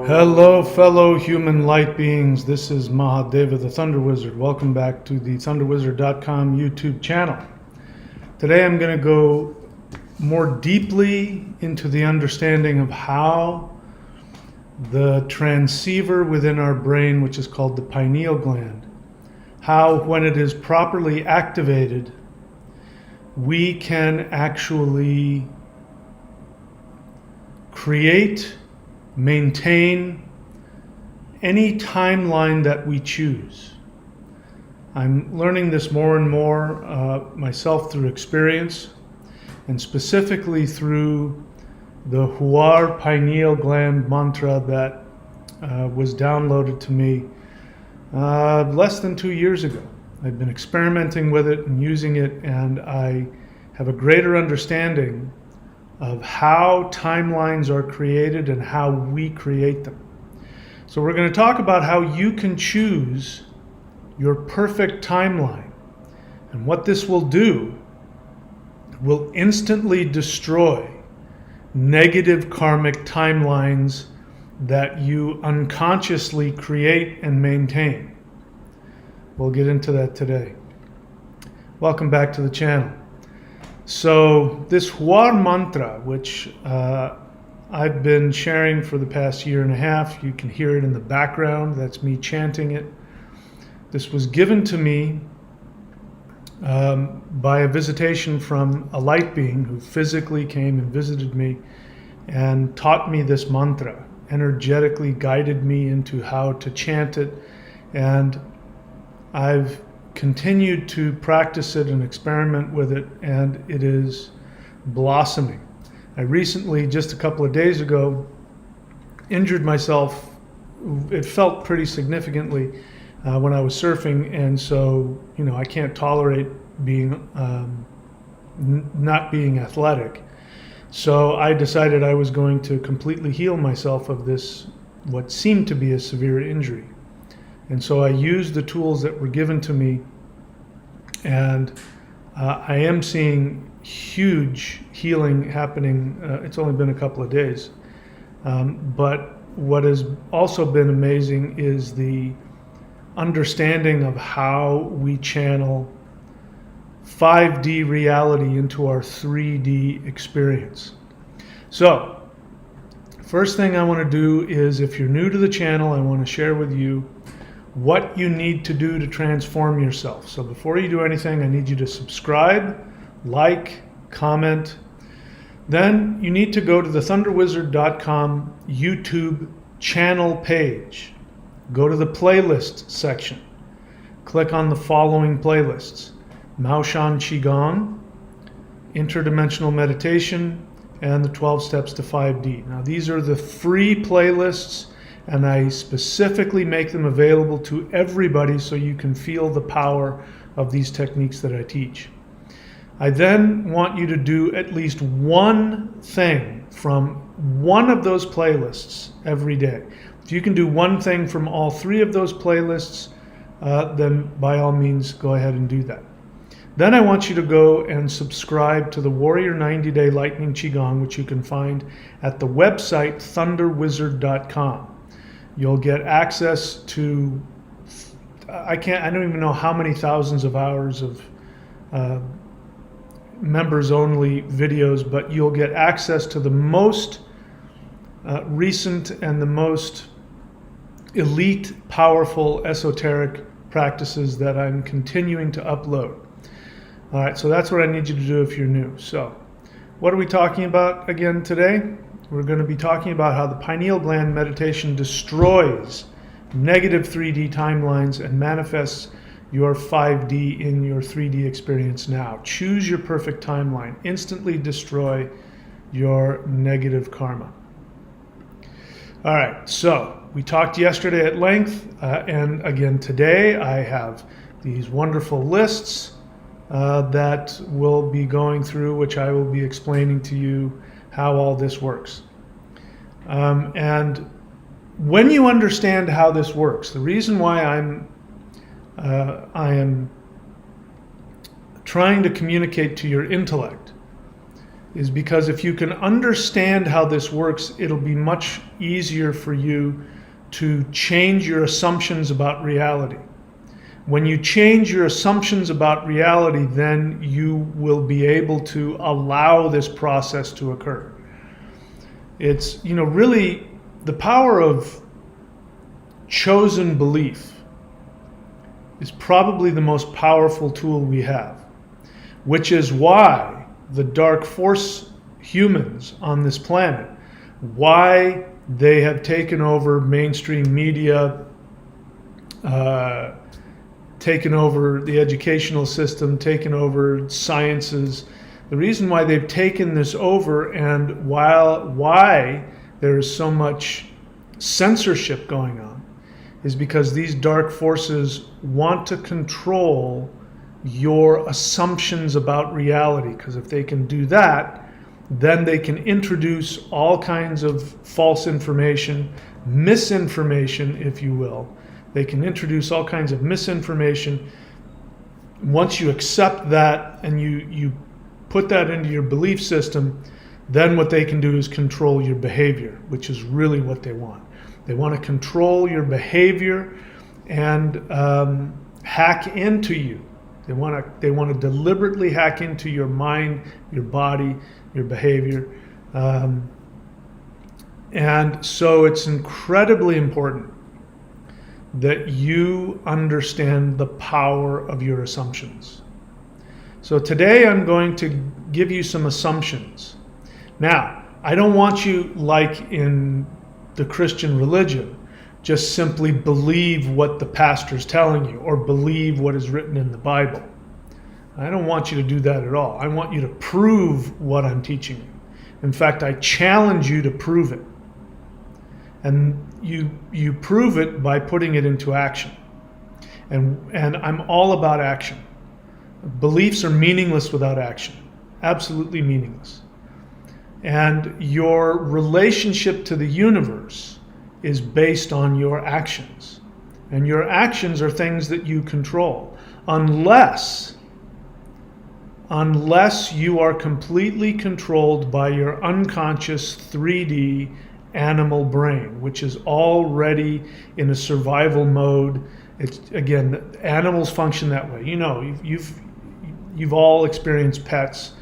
Hello, fellow human light beings. This is Mahadeva, the Thunder Wizard. Welcome back to the thunderwizard.com YouTube channel. Today I'm going to go more deeply into the understanding of how the transceiver within our brain, which is called the pineal gland, how when it is properly activated, we can actually create, maintain any timeline that we choose. I'm learning this more and more myself through experience, and specifically through the Huar pineal gland mantra that was downloaded to me less than 2 years ago. I've been experimenting with it and using it, and I have a greater understanding of how timelines are created and how we create them. So we're going to talk about how you can choose your perfect timeline. And what this will do will instantly destroy negative karmic timelines that you unconsciously create and maintain. We'll get into that today. Welcome back to the channel. So this Huar mantra, which I've been sharing for the past year and a half, you can hear it in the background, that's me chanting it. This was given to me by a visitation from a light being who physically came and visited me and taught me this mantra, energetically guided me into how to chant it, and I've continued to practice it and experiment with it, and it is blossoming. I recently, just a couple of days ago, injured myself. It felt pretty significantly when I was surfing, and so I can't tolerate being not being athletic. So I decided I was going to completely heal myself of this, what seemed to be a severe injury. And so I used the tools that were given to me, and I am seeing huge healing happening. It's only been a couple of days. But what has also been amazing is the understanding of how we channel 5D reality into our 3D experience. So, first thing I want to do is, if you're new to the channel, I want to share with you what you need to do to transform yourself. So before you do anything, I need you to subscribe, like, comment. Then you need to go to the thunderwizard.com YouTube channel page. Go to the playlist section. Click on the following playlists: Maoshan Qigong, Interdimensional Meditation, and the 12 Steps to 5D. Now these are the free playlists, and I specifically make them available to everybody so you can feel the power of these techniques that I teach. I then want you to do at least one thing from one of those playlists every day. If you can do one thing from all three of those playlists, then by all means go ahead and do that. Then I want you to go and subscribe to the Warrior 90-Day Lightning Qigong, which you can find at the website thunderwizard.com. You'll get access to, I don't even know how many thousands of hours of members only videos, but you'll get access to the most recent and the most elite, powerful, esoteric practices that I'm continuing to upload. All right, so that's what I need you to do if you're new. So what are we talking about again today? We're going to be talking about how the pineal gland meditation destroys negative 3D timelines and manifests your 5D in your 3D experience now. Choose your perfect timeline. Instantly destroy your negative karma. All right, so we talked yesterday at length, and again today I have these wonderful lists that we'll be going through, which I will be explaining to you how all this works. And when you understand how this works, the reason why I am trying to communicate to your intellect is because if you can understand how this works, it'll be much easier for you to change your assumptions about reality. When you change your assumptions about reality, then you will be able to allow this process to occur. It's, really the power of chosen belief is probably the most powerful tool we have, which is why the dark force humans on this planet, why they have taken over mainstream media, taken over the educational system, taken over sciences. The reason why they've taken this over and why there is so much censorship going on is because these dark forces want to control your assumptions about reality. Because if they can do that, then they can introduce all kinds of false information, misinformation, if you will. They can introduce all kinds of misinformation. Once you accept that and you put that into your belief system, then what they can do is control your behavior, which is really what they want. They want to control your behavior and hack into you. They want to deliberately hack into your mind, your body, your behavior. And so it's incredibly important that you understand the power of your assumptions. So today I'm going to give you some assumptions. Now, I don't want you, like in the Christian religion, just simply believe what the pastor's telling you or believe what is written in the Bible. I don't want you to do that at all. I want you to prove what I'm teaching you. In fact, I challenge you to prove it. And you prove it by putting it into action. And I'm all about action. Beliefs are meaningless without action. Absolutely meaningless. And your relationship to the universe is based on your actions. And your actions are things that you control. Unless you are completely controlled by your unconscious 3D animal brain, which is already in a survival mode. It's, again, animals function that way. You've all experienced pets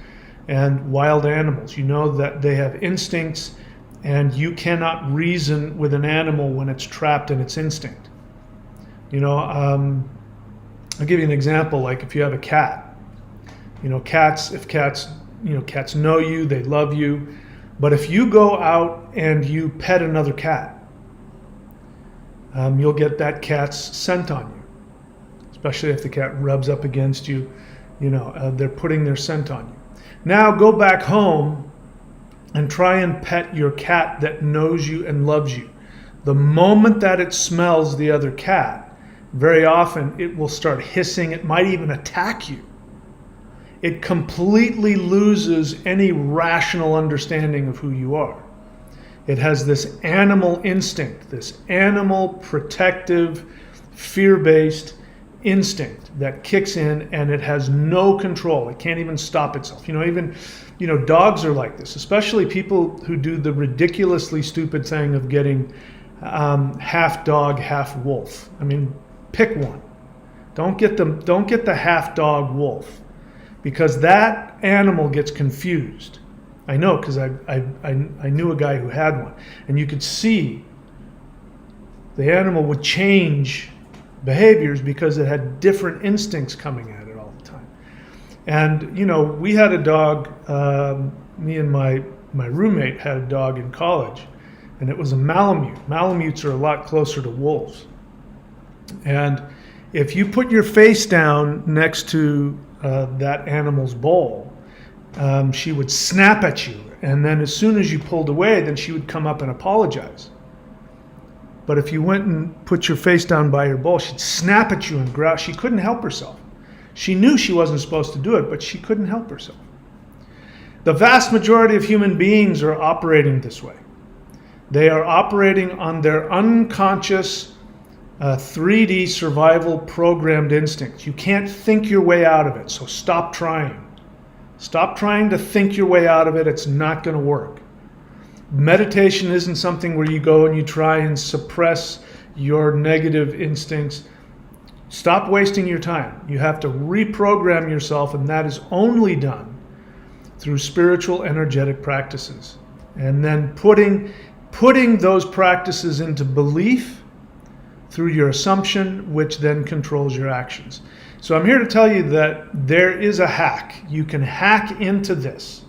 and wild animals. You know that they have instincts, and you cannot reason with an animal when it's trapped in its instinct. I'll give you an example. Like if you have a cat, cats know you, they love you. But if you go out and you pet another cat, you'll get that cat's scent on you. Especially if the cat rubs up against you, they're putting their scent on you. Now go back home and try and pet your cat that knows you and loves you. The moment that it smells the other cat, very often it will start hissing. It might even attack you. It completely loses any rational understanding of who you are. It has this animal instinct, this animal protective, fear-based instinct that kicks in, and it has no control. It can't even stop itself. Dogs are like this, especially people who do the ridiculously stupid thing of getting half dog, half wolf. I mean, pick one. Don't get the half dog wolf. Because that animal gets confused. I know, because I knew a guy who had one. And you could see the animal would change behaviors because it had different instincts coming at it all the time. And, we had a dog, me and my roommate had a dog in college, and it was a Malamute. Malamutes are a lot closer to wolves. And if you put your face down next to that animal's bowl, she would snap at you, and then as soon as you pulled away, then she would come up and apologize. But if you went and put your face down by her bowl, she'd snap at you and growl. She couldn't help herself. She knew she wasn't supposed to do it, but she couldn't help herself. The vast majority of human beings are operating this way. They are operating on their unconscious 3D survival programmed instincts. You can't think your way out of it, so stop trying. Stop trying to think your way out of it. It's not going to work. Meditation isn't something where you go and you try and suppress your negative instincts. Stop wasting your time. You have to reprogram yourself, and that is only done through spiritual energetic practices. And then putting those practices into belief through your assumption, which then controls your actions. So I'm here to tell you that there is a hack. You can hack into this,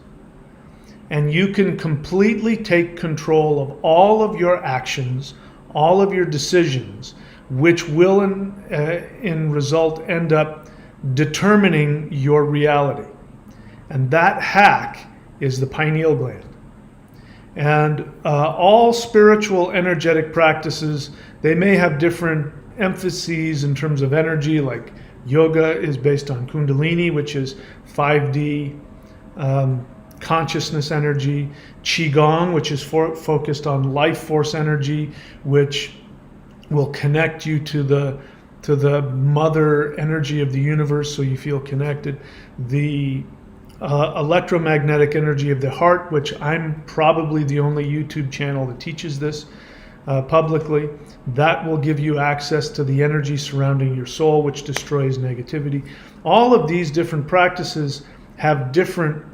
and you can completely take control of all of your actions, all of your decisions, which will in result end up determining your reality. And that hack is the pineal gland. And all spiritual energetic practices, they may have different emphases in terms of energy, like yoga is based on Kundalini, which is 5D consciousness energy. Qigong, which is focused on life force energy, which will connect you to the mother energy of the universe, so you feel connected. The electromagnetic energy of the heart, which I'm probably the only YouTube channel that teaches this publicly, that will give you access to the energy surrounding your soul, which destroys negativity. All of these different practices have different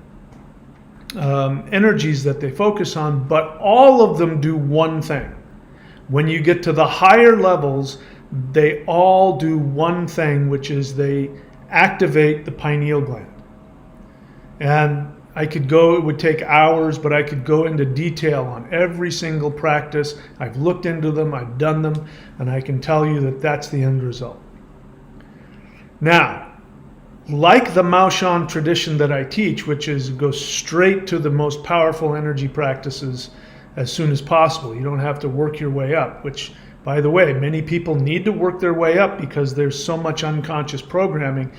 energies that they focus on, but all of them do one thing. When you get to the higher levels, they all do one thing, which is they activate the pineal gland. And it would take hours, but I could go into detail on every single practice. I've looked into them, I've done them, and I can tell you that that's the end result. Now, like the Maoshan tradition that I teach, which is go straight to the most powerful energy practices as soon as possible. You don't have to work your way up, which, by the way, many people need to work their way up because there's so much unconscious programming.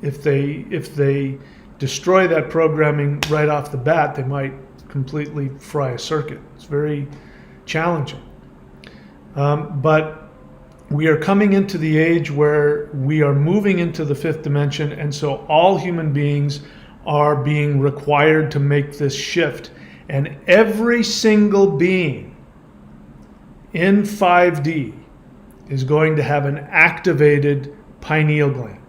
If they destroy that programming right off the bat, they might completely fry a circuit. It's very challenging. But we are coming into the age where we are moving into the fifth dimension, and so all human beings are being required to make this shift. And every single being in 5D is going to have an activated pineal gland.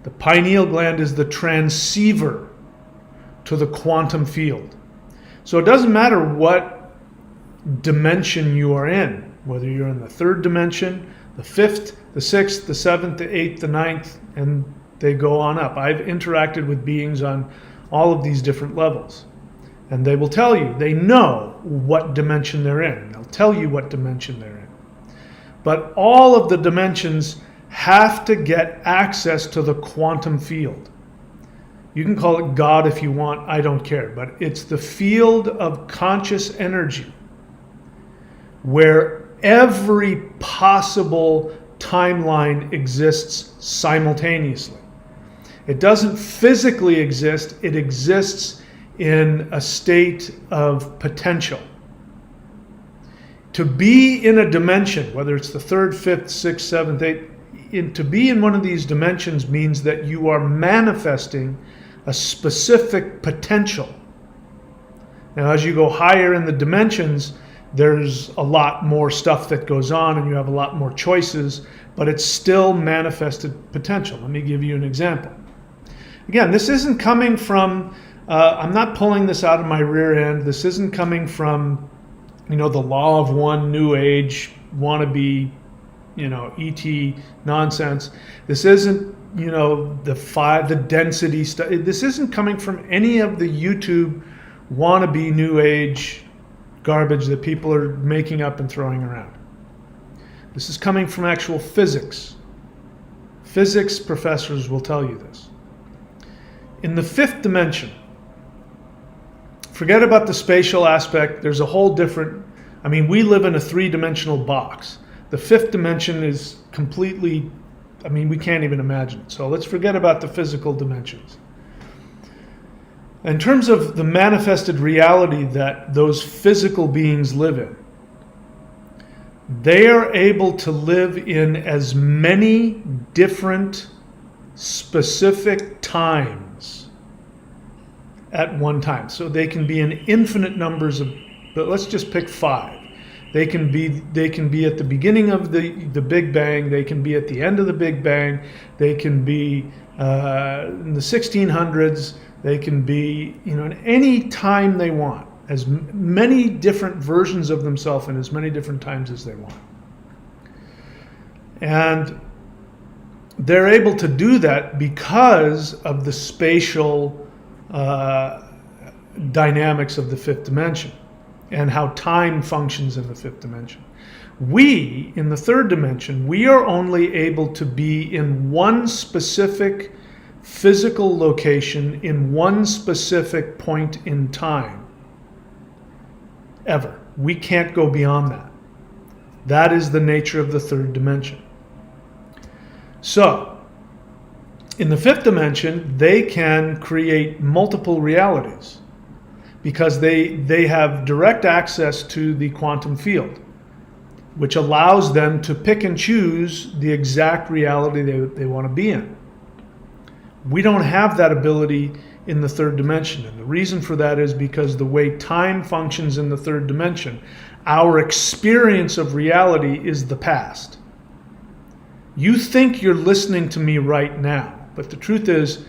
The pineal gland is the transceiver to the quantum field. So it doesn't matter what dimension you are in, whether you're in the third dimension, the fifth, the sixth, the seventh, the eighth, the ninth, and they go on up. I've interacted with beings on all of these different levels. And they will tell you, they know what dimension they're in. They'll tell you what dimension they're in. But all of the dimensions have to get access to the quantum field. You can call it God if you want, I don't care. But it's the field of conscious energy where every possible timeline exists simultaneously. It doesn't physically exist, it exists in a state of potential. To be in a dimension, whether it's the third, fifth, sixth, seventh, eighth, to be in one of these dimensions means that you are manifesting a specific potential. Now, as you go higher in the dimensions, there's a lot more stuff that goes on and you have a lot more choices, but it's still manifested potential. Let me give you an example. Again, this isn't coming from I'm not pulling this out of my rear end. This isn't coming from, the law of one, new age, wannabe, ET nonsense. This isn't, the density stuff. This isn't coming from any of the YouTube wannabe new age garbage that people are making up and throwing around. This is coming from actual physics. Physics professors will tell you this. In the fifth dimension, forget about the spatial aspect. There's a whole different, we live in a three-dimensional box. The fifth dimension is completely, we can't even imagine it. So let's forget about the physical dimensions. In terms of the manifested reality that those physical beings live in, they are able to live in as many different specific times at one time. So they can be in infinite numbers of, but let's just pick 5. They can be at the beginning of the Big Bang. They can be at the end of the Big Bang. They can be in the 1600s. They can be, in any time they want, as many different versions of themselves in as many different times as they want. And they're able to do that because of the spatial dynamics of the 5th dimension and how time functions in the 5th dimension. We, in the 3rd dimension, we are only able to be in one specific physical location in one specific point in time, ever. We can't go beyond that. That is the nature of the 3rd dimension. So, in the 5th dimension, they can create multiple realities because they have direct access to the quantum field, which allows them to pick and choose the exact reality they want to be in. We don't have that ability in the 3rd dimension, and the reason for that is because the way time functions in the 3rd dimension, our experience of reality is the past. You think you're listening to me right now, but the truth is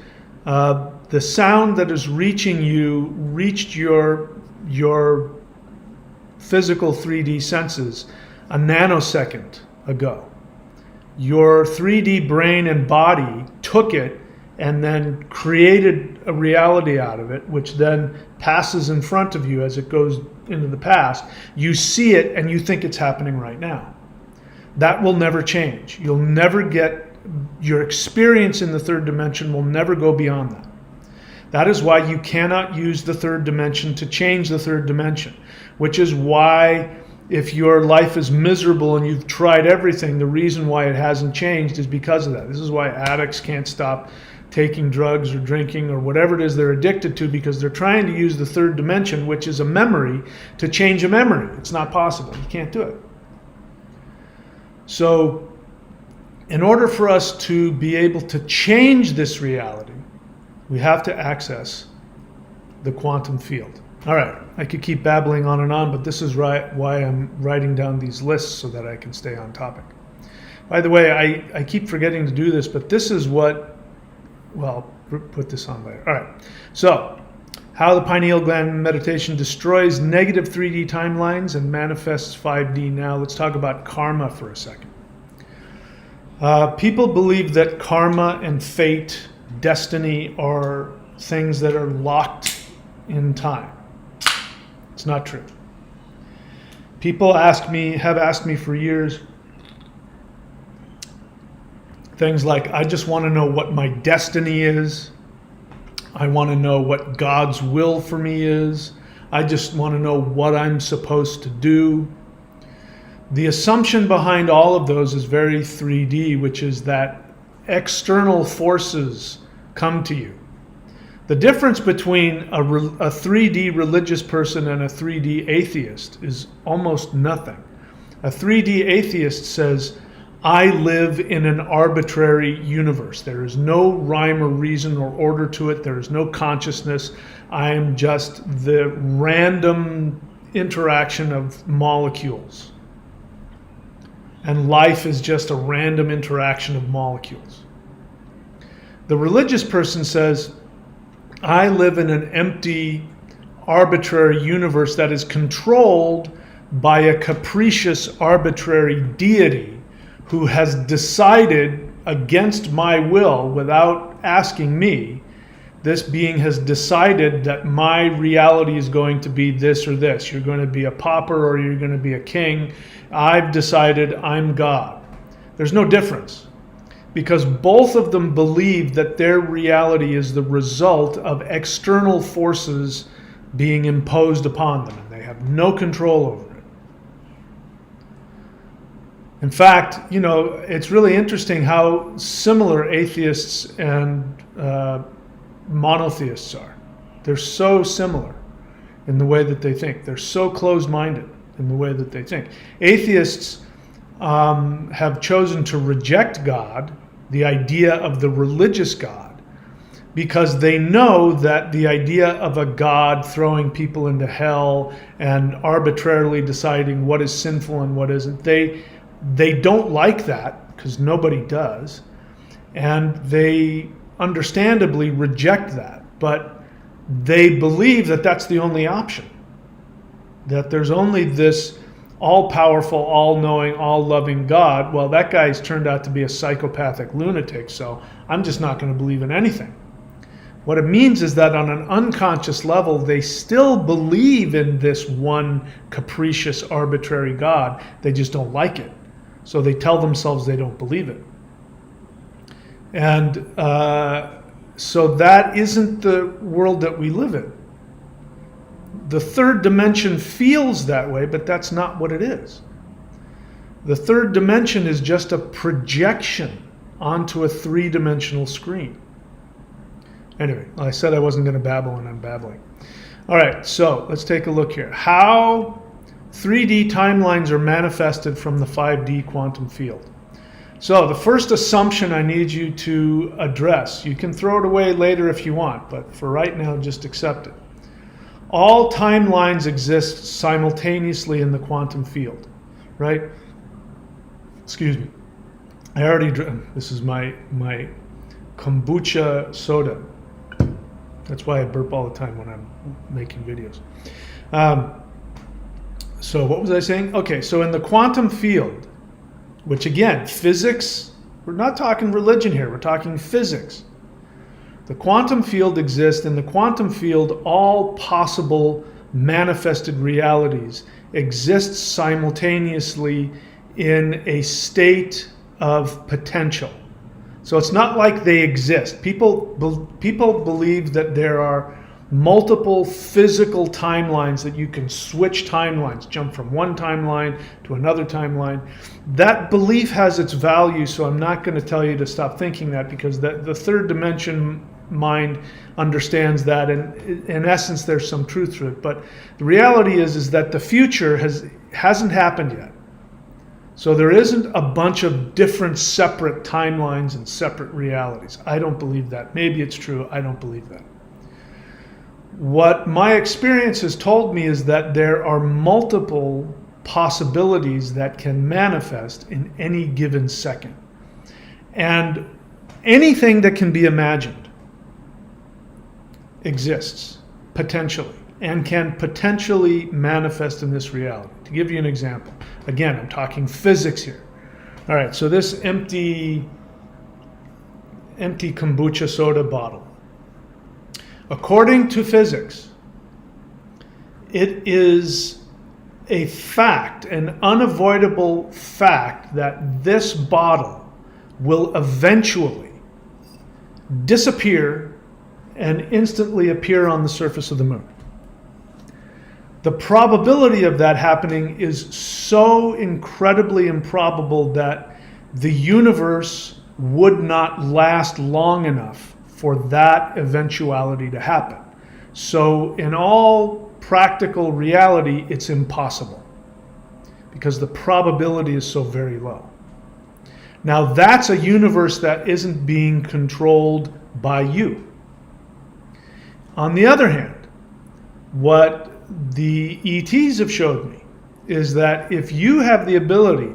the sound that is reaching you reached your physical 3D senses a nanosecond ago. Your 3D brain and body took it and then created a reality out of it, which then passes in front of you as it goes into the past. You see it and you think it's happening right now. That will never change. You'll never get, your experience in the 3rd dimension will never go beyond that. That is why you cannot use the 3rd dimension to change the 3rd dimension, which is why if your life is miserable and you've tried everything, the reason why it hasn't changed is because of that. This is why addicts can't stop taking drugs or drinking or whatever it is they're addicted to, because they're trying to use the 3rd dimension, which is a memory, to change a memory. It's not possible. You can't do it. So in order for us to be able to change this reality, we have to access the quantum field. All right, I could keep babbling on and on, but this is why I'm writing down these lists so that I can stay on topic. By the way, I keep forgetting to do this, but this is what, well, put this on later. All right, so how the pineal gland meditation destroys negative 3D timelines and manifests 5D. Now let's talk about karma for a second. People believe that karma and fate, destiny, are things that are locked in time. It's not true. People have asked me for years things like, I just want to know what my destiny is. I want to know what God's will for me is. I just want to know what I'm supposed to do. The assumption behind all of those is very 3D, which is that external forces come to you. The difference between a 3D religious person and a 3D atheist is almost nothing. A 3D atheist says, I live in an arbitrary universe. There is no rhyme or reason or order to it. There is no consciousness. I am just the random interaction of molecules. And life is just a random interaction of molecules. The religious person says, I live in an empty, arbitrary universe that is controlled by a capricious, arbitrary deity who has decided against my will without asking me. This being has decided that my reality is going to be this or this. You're going to be a pauper or you're going to be a king. I've decided I'm God. There's no difference, because both of them believe that their reality is the result of external forces being imposed upon them, and they have no control over it. In fact, it's really interesting how similar atheists and monotheists are. They're so similar in the way that they think. They're so closed-minded in the way that they think. Atheists have chosen to reject God, the idea of the religious God, because they know that the idea of a God throwing people into hell and arbitrarily deciding what is sinful and what isn't, they don't like that, because nobody does, and they understandably reject that. But they believe that that's the only option, that there's only this all-powerful, all-knowing, all-loving God. Well, that guy's turned out to be a psychopathic lunatic, so I'm just not going to believe in anything. What it means is that on an unconscious level, they still believe in this one capricious, arbitrary God. They just don't like it. So they tell themselves they don't believe it. And so that isn't the world that we live in. The third dimension feels that way, but that's not what it is. The third dimension is just a projection onto a three-dimensional screen. Anyway, I said I wasn't going to babble, and I'm babbling. All right, so let's take a look here. How 3D timelines are manifested from the 5D quantum field. So the first assumption I need you to address, you can throw it away later if you want, but for right now, just accept it. All timelines exist simultaneously in the quantum field, right? Excuse me. I already this is my kombucha soda. That's why I burp all the time when I'm making videos. So what was I saying? Okay, so in the quantum field, which again, physics, we're not talking religion here, we're talking physics. The quantum field exists. In the quantum field, all possible manifested realities exist simultaneously in a state of potential. So it's not like they exist. People believe that there are multiple physical timelines, that you can switch timelines, jump from one timeline to another timeline. That belief has its value, so I'm not going to tell you to stop thinking that, because the third dimension mind understands that, and in essence there's some truth to it. But the reality is that the future hasn't happened yet. So there isn't a bunch of different separate timelines and separate realities. I don't believe that. Maybe it's true. I don't believe that. What my experience has told me is that there are multiple possibilities that can manifest in any given second. And anything that can be imagined exists potentially and can potentially manifest in this reality. To give you an example, again, I'm talking physics here. All right, so this empty kombucha soda bottle. According to physics, it is a fact, an unavoidable fact, that this bottle will eventually disappear and instantly appear on the surface of the moon. The probability of that happening is so incredibly improbable that the universe would not last long enough for that eventuality to happen. So in all practical reality, it's impossible, because the probability is so very low. Now that's a universe that isn't being controlled by you. On the other hand, what the ETs have showed me is that if you have the ability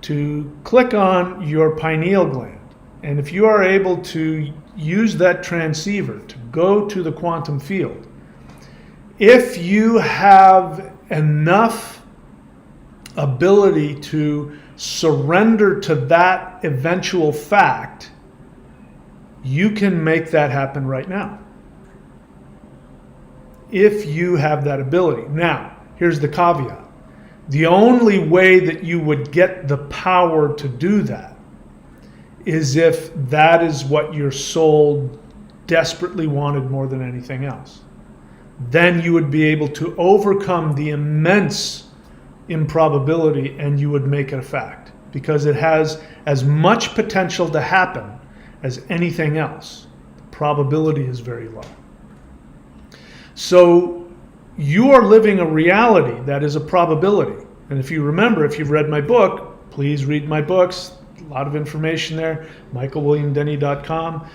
to click on your pineal gland, and if you are able to use that transceiver to go to the quantum field, if you have enough ability to surrender to that eventual fact, you can make that happen right now. If you have that ability. Now, here's the caveat. The only way that you would get the power to do that is if that is what your soul desperately wanted more than anything else. Then you would be able to overcome the immense improbability and you would make it a fact, because it has as much potential to happen as anything else. The probability is very low. So you are living a reality that is a probability. And if you remember, if you've read my book, please read my books. A lot of information there, michaelwilliamdenny.com.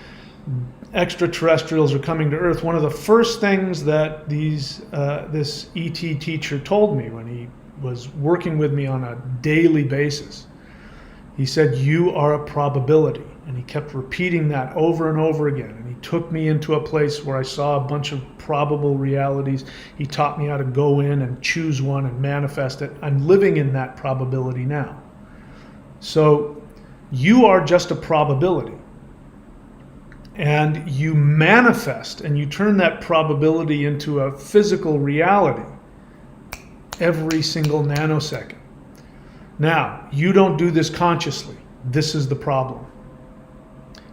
extraterrestrials are coming to Earth, one of the first things that this ET teacher told me when he was working with me on a daily basis, he said, "You are a probability." And he kept repeating that over and over again. And he took me into a place where I saw a bunch of probable realities. He taught me how to go in and choose one and manifest it. I'm living in that probability now. So you are just a probability. And you manifest and you turn that probability into a physical reality every single nanosecond. Now, you don't do this consciously. This is the problem.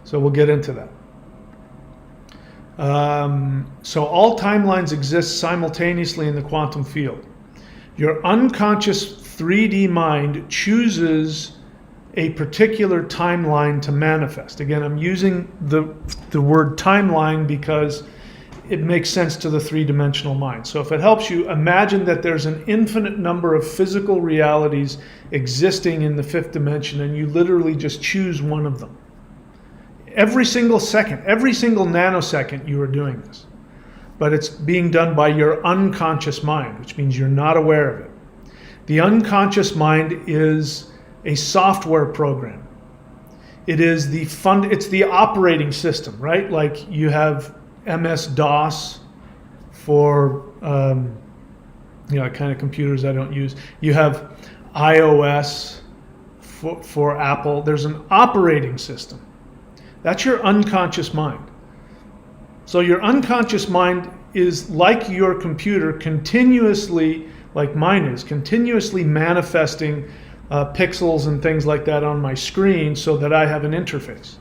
So we'll get into that. So all timelines exist simultaneously in the quantum field. Your unconscious 3D mind chooses a particular timeline to manifest. Again, I'm using the word timeline because it makes sense to the three-dimensional mind. So if it helps you, imagine that there's an infinite number of physical realities existing in the fifth dimension, and you literally just choose one of them. Every single second, every single nanosecond, you are doing this. But it's being done by your unconscious mind, which means you're not aware of it. The unconscious mind is a software program. It is it's the operating system, right? Like you have MS-DOS for kind of computers I don't use. You have iOS for Apple. There's an operating system. That's your unconscious mind. So your unconscious mind is like your computer, continuously, like mine is, continuously manifesting pixels and things like that on my screen so that I have an interface.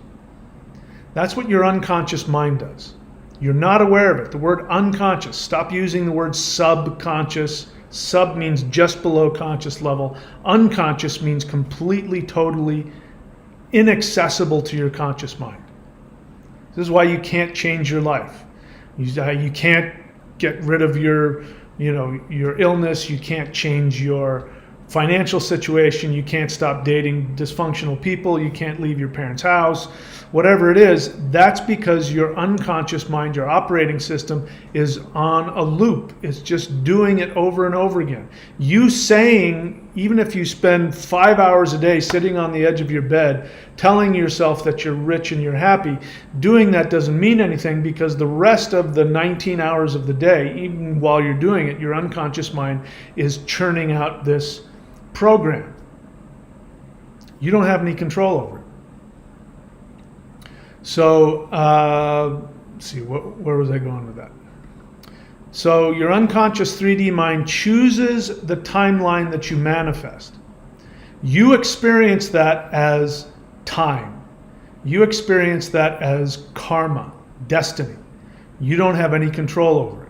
That's what your unconscious mind does. You're not aware of it. The word unconscious, stop using the word subconscious. Sub means just below conscious level. Unconscious means completely, totally inaccessible to your conscious mind. This is why you can't change your life. You can't get rid of your illness. You can't change your financial situation. You can't stop dating dysfunctional people. You can't leave your parents' house. Whatever it is, that's because your unconscious mind, your operating system, is on a loop. It's just doing it over and over again. You saying, even if you spend 5 hours a day sitting on the edge of your bed, telling yourself that you're rich and you're happy, doing that doesn't mean anything, because the rest of the 19 hours of the day, even while you're doing it, your unconscious mind is churning out this program. You don't have any control over it. So, let's see, where was I going with that? So your unconscious 3D mind chooses the timeline that you manifest. You experience that as time. You experience that as karma, destiny. You don't have any control over it.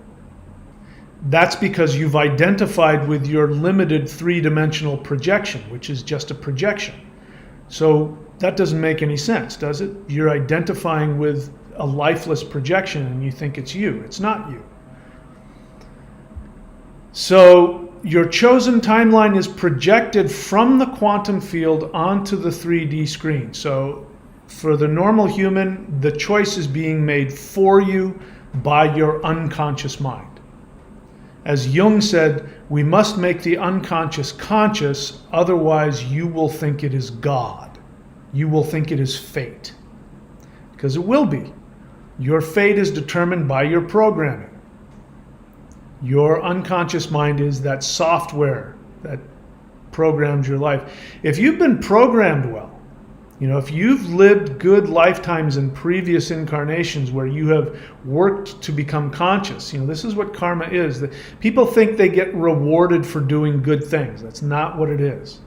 That's because you've identified with your limited three-dimensional projection, which is just a projection. So that doesn't make any sense, does it? You're identifying with a lifeless projection and you think it's you. It's not you. So your chosen timeline is projected from the quantum field onto the 3D screen. So for the normal human, the choice is being made for you by your unconscious mind. As Jung said, we must make the unconscious conscious, otherwise you will think it is God. You will think it is fate. Because it will be. Your fate is determined by your programming. Your unconscious mind is that software that programs your life. If you've been programmed well, if you've lived good lifetimes in previous incarnations where you have worked to become conscious, this is what karma is. That people think they get rewarded for doing good things. That's not what it is.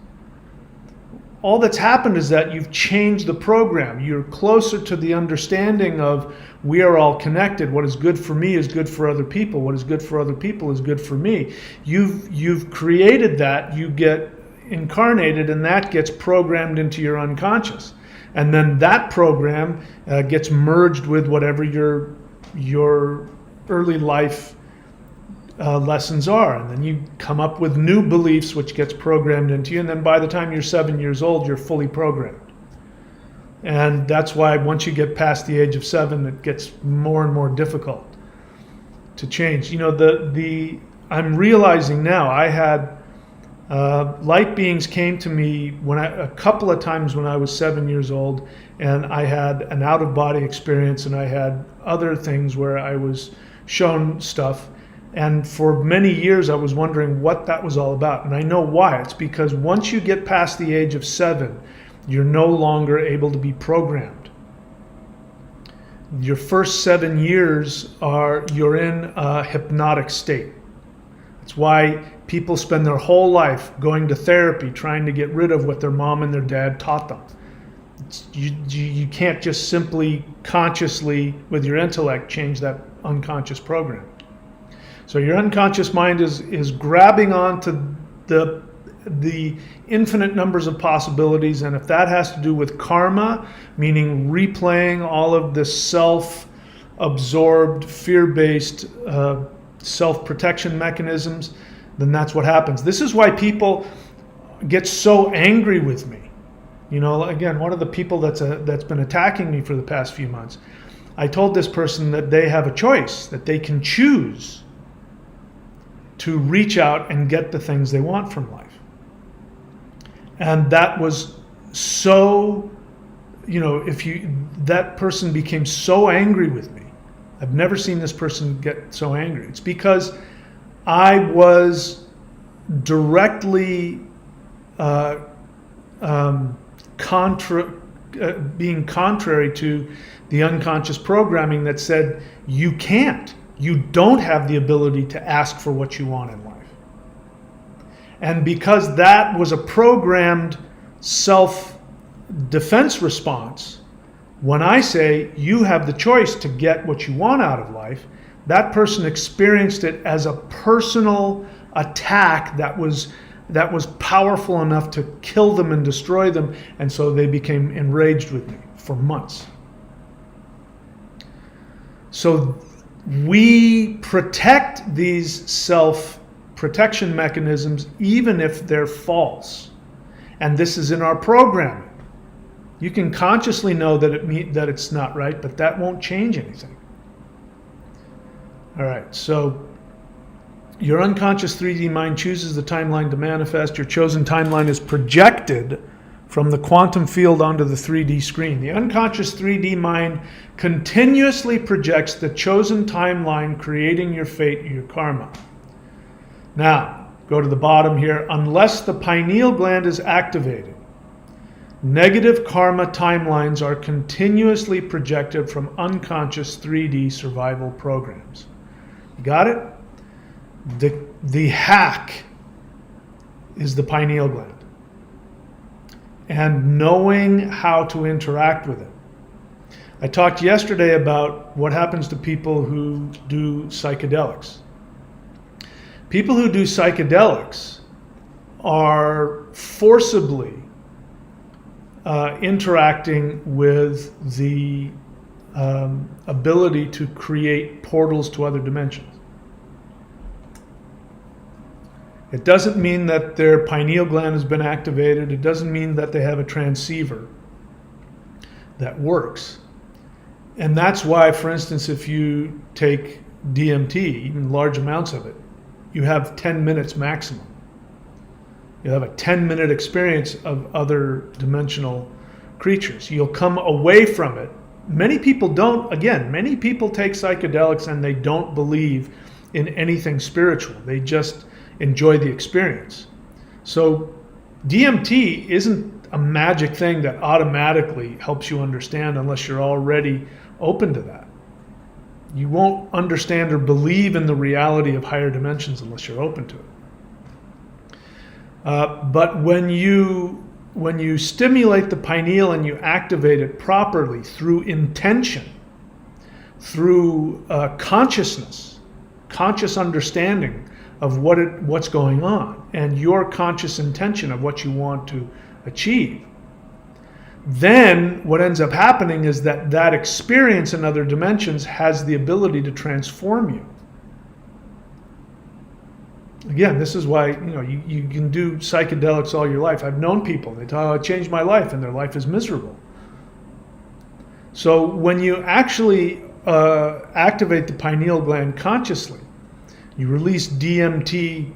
All that's happened is that you've changed the program. You're closer to the understanding of we are all connected. What is good for me is good for other people. What is good for other people is good for me. You've created that. You get incarnated, and that gets programmed into your unconscious, and then that program gets merged with whatever your early life lessons are, and then you come up with new beliefs which gets programmed into you, and then by the time you're 7 years old, you're fully programmed. And that's why once you get past the age of 7, it gets more and more difficult to change. You know, I'm realizing now, I had light beings came to me a couple of times when I was 7 years old, and I had an out-of-body experience, and I had other things where I was shown stuff. And for many years, I was wondering what that was all about. And I know why. It's because once you get past the age of 7, you're no longer able to be programmed. Your first 7 years you're in a hypnotic state. That's why people spend their whole life going to therapy, trying to get rid of what their mom and their dad taught them. You can't just simply consciously, with your intellect, change that unconscious program. So your unconscious mind is grabbing onto the infinite numbers of possibilities, and if that has to do with karma, meaning replaying all of the self-absorbed, fear-based self-protection mechanisms, then that's what happens. This is why people get so angry with me. You know, again, one of the people that's been attacking me for the past few months, I told this person that they have a choice, that they can choose to reach out and get the things they want from life. And that was so, you know, that person became so angry with me. I've never seen this person get so angry. It's because I was directly being contrary to the unconscious programming that said you don't have the ability to ask for what you want in life. And because that was a programmed self-defense response, when I say you have the choice to get what you want out of life, that person experienced it as a personal attack that was powerful enough to kill them and destroy them, and so they became enraged with me for months. So we protect these self-protection mechanisms even if they're false. And this is in our programming. You can consciously know that it's not right, but that won't change anything. All right, so your unconscious 3D mind chooses the timeline to manifest. Your chosen timeline is projected from the quantum field onto the 3D screen. The unconscious 3D mind continuously projects the chosen timeline, creating your fate, your karma. Now, go to the bottom here. Unless the pineal gland is activated, negative karma timelines are continuously projected from unconscious 3D survival programs. Got it? The hack is the pineal gland and knowing how to interact with it. I talked yesterday about what happens to people who do psychedelics. People who do psychedelics are forcibly interacting with the ability to create portals to other dimensions. It doesn't mean that their pineal gland has been activated. It doesn't mean that they have a transceiver that works. And that's why, for instance, if you take DMT, even large amounts of it, you have 10 minutes maximum. You have a 10-minute experience of other dimensional creatures. You'll come away from it. Many people don't, again, many people take psychedelics and they don't believe in anything spiritual. They just enjoy the experience. So DMT isn't a magic thing that automatically helps you understand unless you're already open to that. You won't understand or believe in the reality of higher dimensions unless you're open to it. But when you stimulate the pineal and you activate it properly through intention, through consciousness, conscious understanding of what's going on, and your conscious intention of what you want to achieve, then what ends up happening is that experience in other dimensions has the ability to transform you. Again, this is why you can do psychedelics all your life. I've known people, they tell, oh, it changed my life, and their life is miserable. So when you actually activate the pineal gland consciously, you release DMT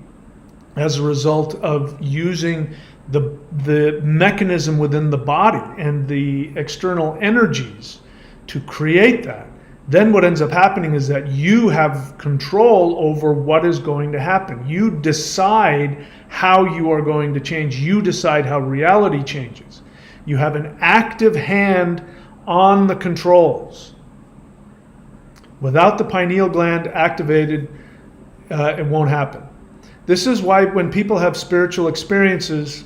as a result of using the mechanism within the body and the external energies to create that. Then what ends up happening is that you have control over what is going to happen. You decide how you are going to change. You decide how reality changes. You have an active hand on the controls. Without the pineal gland activated, it won't happen. This is why when people have spiritual experiences,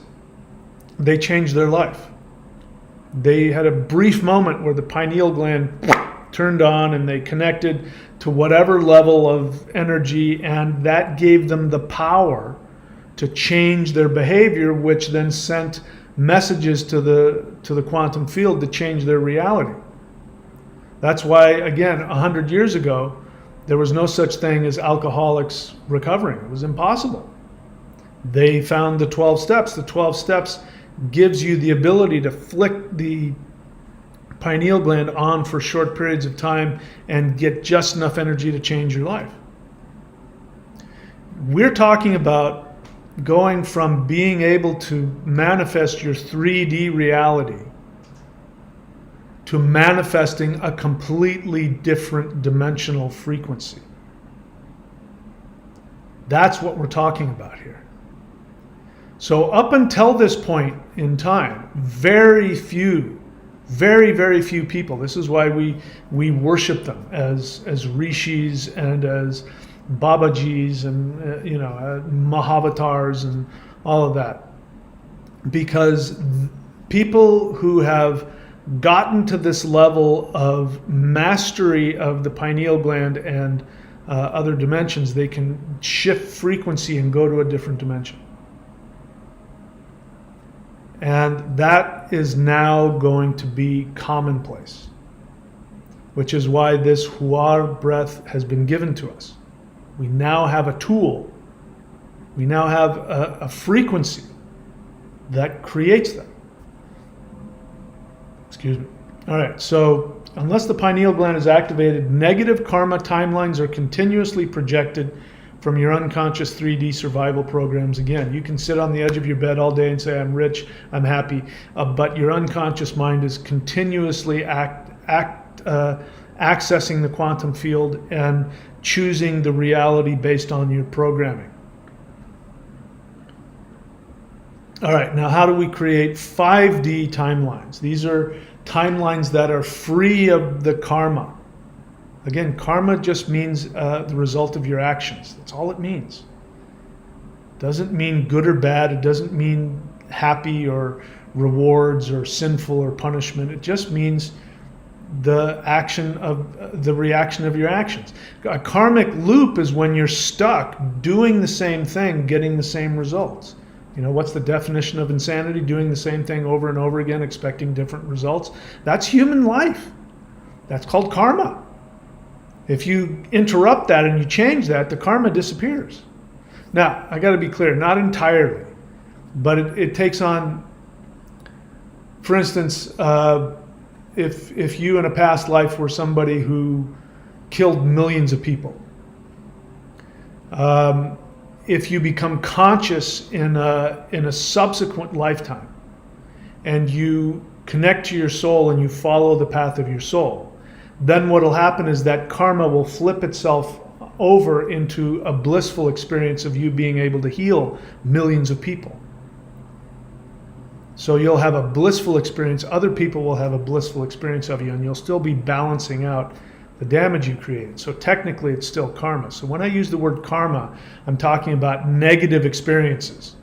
they change their life. They had a brief moment where the pineal gland turned on and they connected to whatever level of energy, and that gave them the power to change their behavior, which then sent messages to the quantum field to change their reality. That's why, again, 100 years ago, there was no such thing as alcoholics recovering. It was impossible. They found the 12 steps. The 12 steps gives you the ability to flick the pineal gland on for short periods of time and get just enough energy to change your life. We're talking about going from being able to manifest your 3D reality to manifesting a completely different dimensional frequency. That's what we're talking about here. So up until this point in time, very few people, this is why we worship them as rishis and as babajis and mahavatars and all of that, because people who have gotten to this level of mastery of the pineal gland and other dimensions, they can shift frequency and go to a different dimension. And that is now going to be commonplace, which is why this Huar breath has been given to us. We now have a tool. We now have a frequency that creates that. Excuse me. All right, so unless the pineal gland is activated, negative karma timelines are continuously projected from your unconscious 3D survival programs. Again, you can sit on the edge of your bed all day and say, I'm rich, I'm happy, but your unconscious mind is continuously accessing the quantum field and choosing the reality based on your programming. All right, now how do we create 5D timelines? These are timelines that are free of the karma. Again, karma just means the result of your actions. That's all it means. It doesn't mean good or bad. It doesn't mean happy or rewards or sinful or punishment. It just means the reaction of your actions. A karmic loop is when you're stuck doing the same thing, getting the same results. You know, what's the definition of insanity? Doing the same thing over and over again, expecting different results. That's human life. That's called karma. If you interrupt that and you change that, the karma disappears. Now, I got to be clear, not entirely, but it takes on, for instance, if you in a past life were somebody who killed millions of people, if you become conscious in a subsequent lifetime and you connect to your soul and you follow the path of your soul, then what will happen is that karma will flip itself over into a blissful experience of you being able to heal millions of people. So you'll have a blissful experience, other people will have a blissful experience of you, and you'll still be balancing out the damage you created. So technically it's still karma. So when I use the word karma, I'm talking about negative experiences.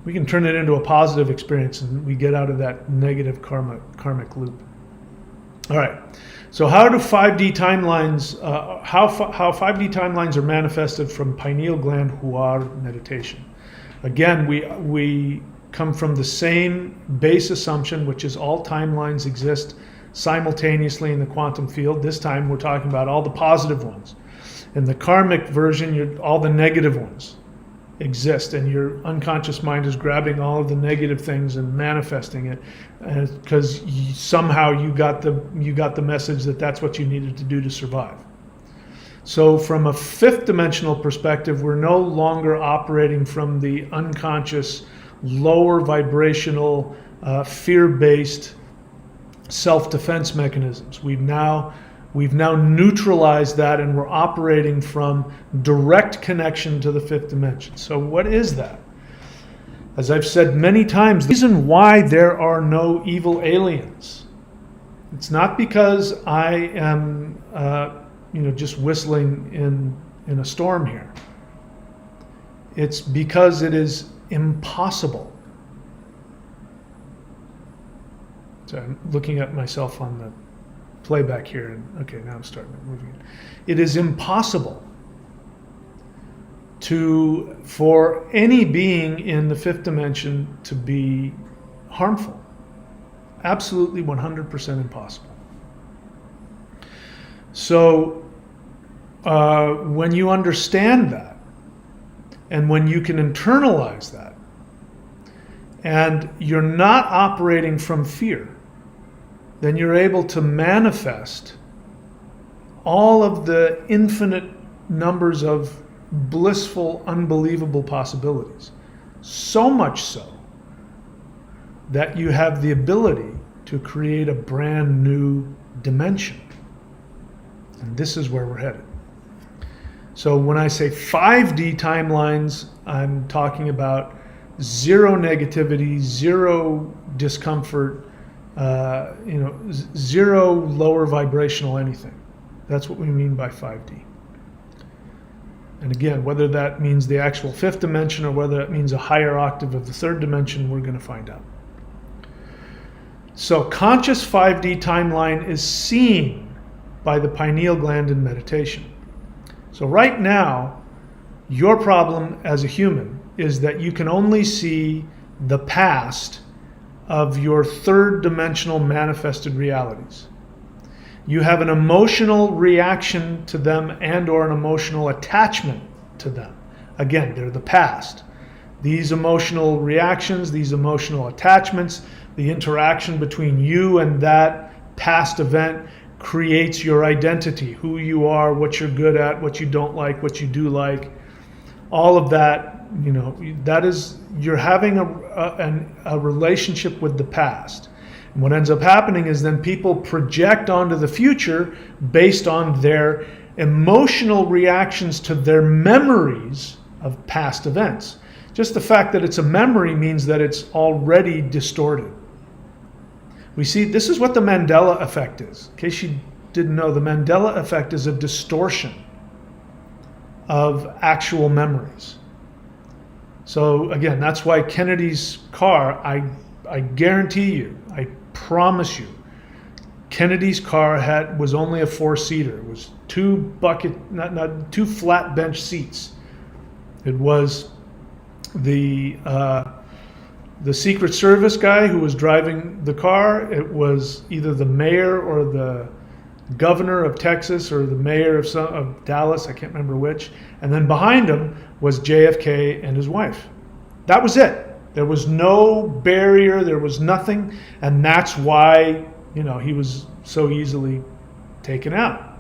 We can turn it into a positive experience and we get out of that negative karmic loop. All right, so how do 5D timelines, how 5D timelines are manifested from pineal gland Huar meditation? Again, we come from the same base assumption, which is all timelines exist simultaneously in the quantum field. This time we're talking about all the positive ones. In the karmic version, all the negative ones. exist, and your unconscious mind is grabbing all of the negative things and manifesting it, because somehow you got the message that that's what you needed to do to survive. So from a fifth dimensional perspective, we're no longer operating from the unconscious, lower vibrational, fear-based self-defense mechanisms. We've now neutralized that, and we're operating from direct connection to the fifth dimension. So what is that? As I've said many times, the reason why there are no evil aliens, it's not because I am just whistling in a storm here. It's because it is impossible. So I'm looking at myself on the playback here, and okay, now I'm starting moving it. It is impossible for any being in the fifth dimension to be harmful. Absolutely 100% impossible. So when you understand that, and when you can internalize that, and you're not operating from fear, then you're able to manifest all of the infinite numbers of blissful, unbelievable possibilities. So much so that you have the ability to create a brand new dimension. And this is where we're headed. So when I say 5D timelines, I'm talking about zero negativity, zero discomfort, zero lower vibrational anything. That's what we mean by 5D. And again, whether that means the actual fifth dimension or whether it means a higher octave of the third dimension, we're going to find out. So conscious 5D timeline is seen by the pineal gland in meditation. So right now, your problem as a human is that you can only see the past of your third dimensional manifested realities. You have an emotional reaction to them and or an emotional attachment to them. Again, they're the past. These emotional reactions, these emotional attachments, the interaction between you and that past event creates your identity, who you are, what you're good at, what you don't like, what you do like. All of that, that is, you're having a relationship with the past. And what ends up happening is then people project onto the future based on their emotional reactions to their memories of past events. Just the fact that it's a memory means that it's already distorted. We see, this is what the Mandela effect is. In case you didn't know, the Mandela effect is a distortion of actual memories. So again, that's why Kennedy's car, I guarantee you, I promise you, Kennedy's car was only a 4-seater. It was two flat bench seats. It was the Secret Service guy who was driving the car. It was either the mayor or the governor of Texas or the mayor of Dallas, I can't remember which. And then behind him was JFK and his wife. That was it. There was no barrier, there was nothing, and that's why, he was so easily taken out.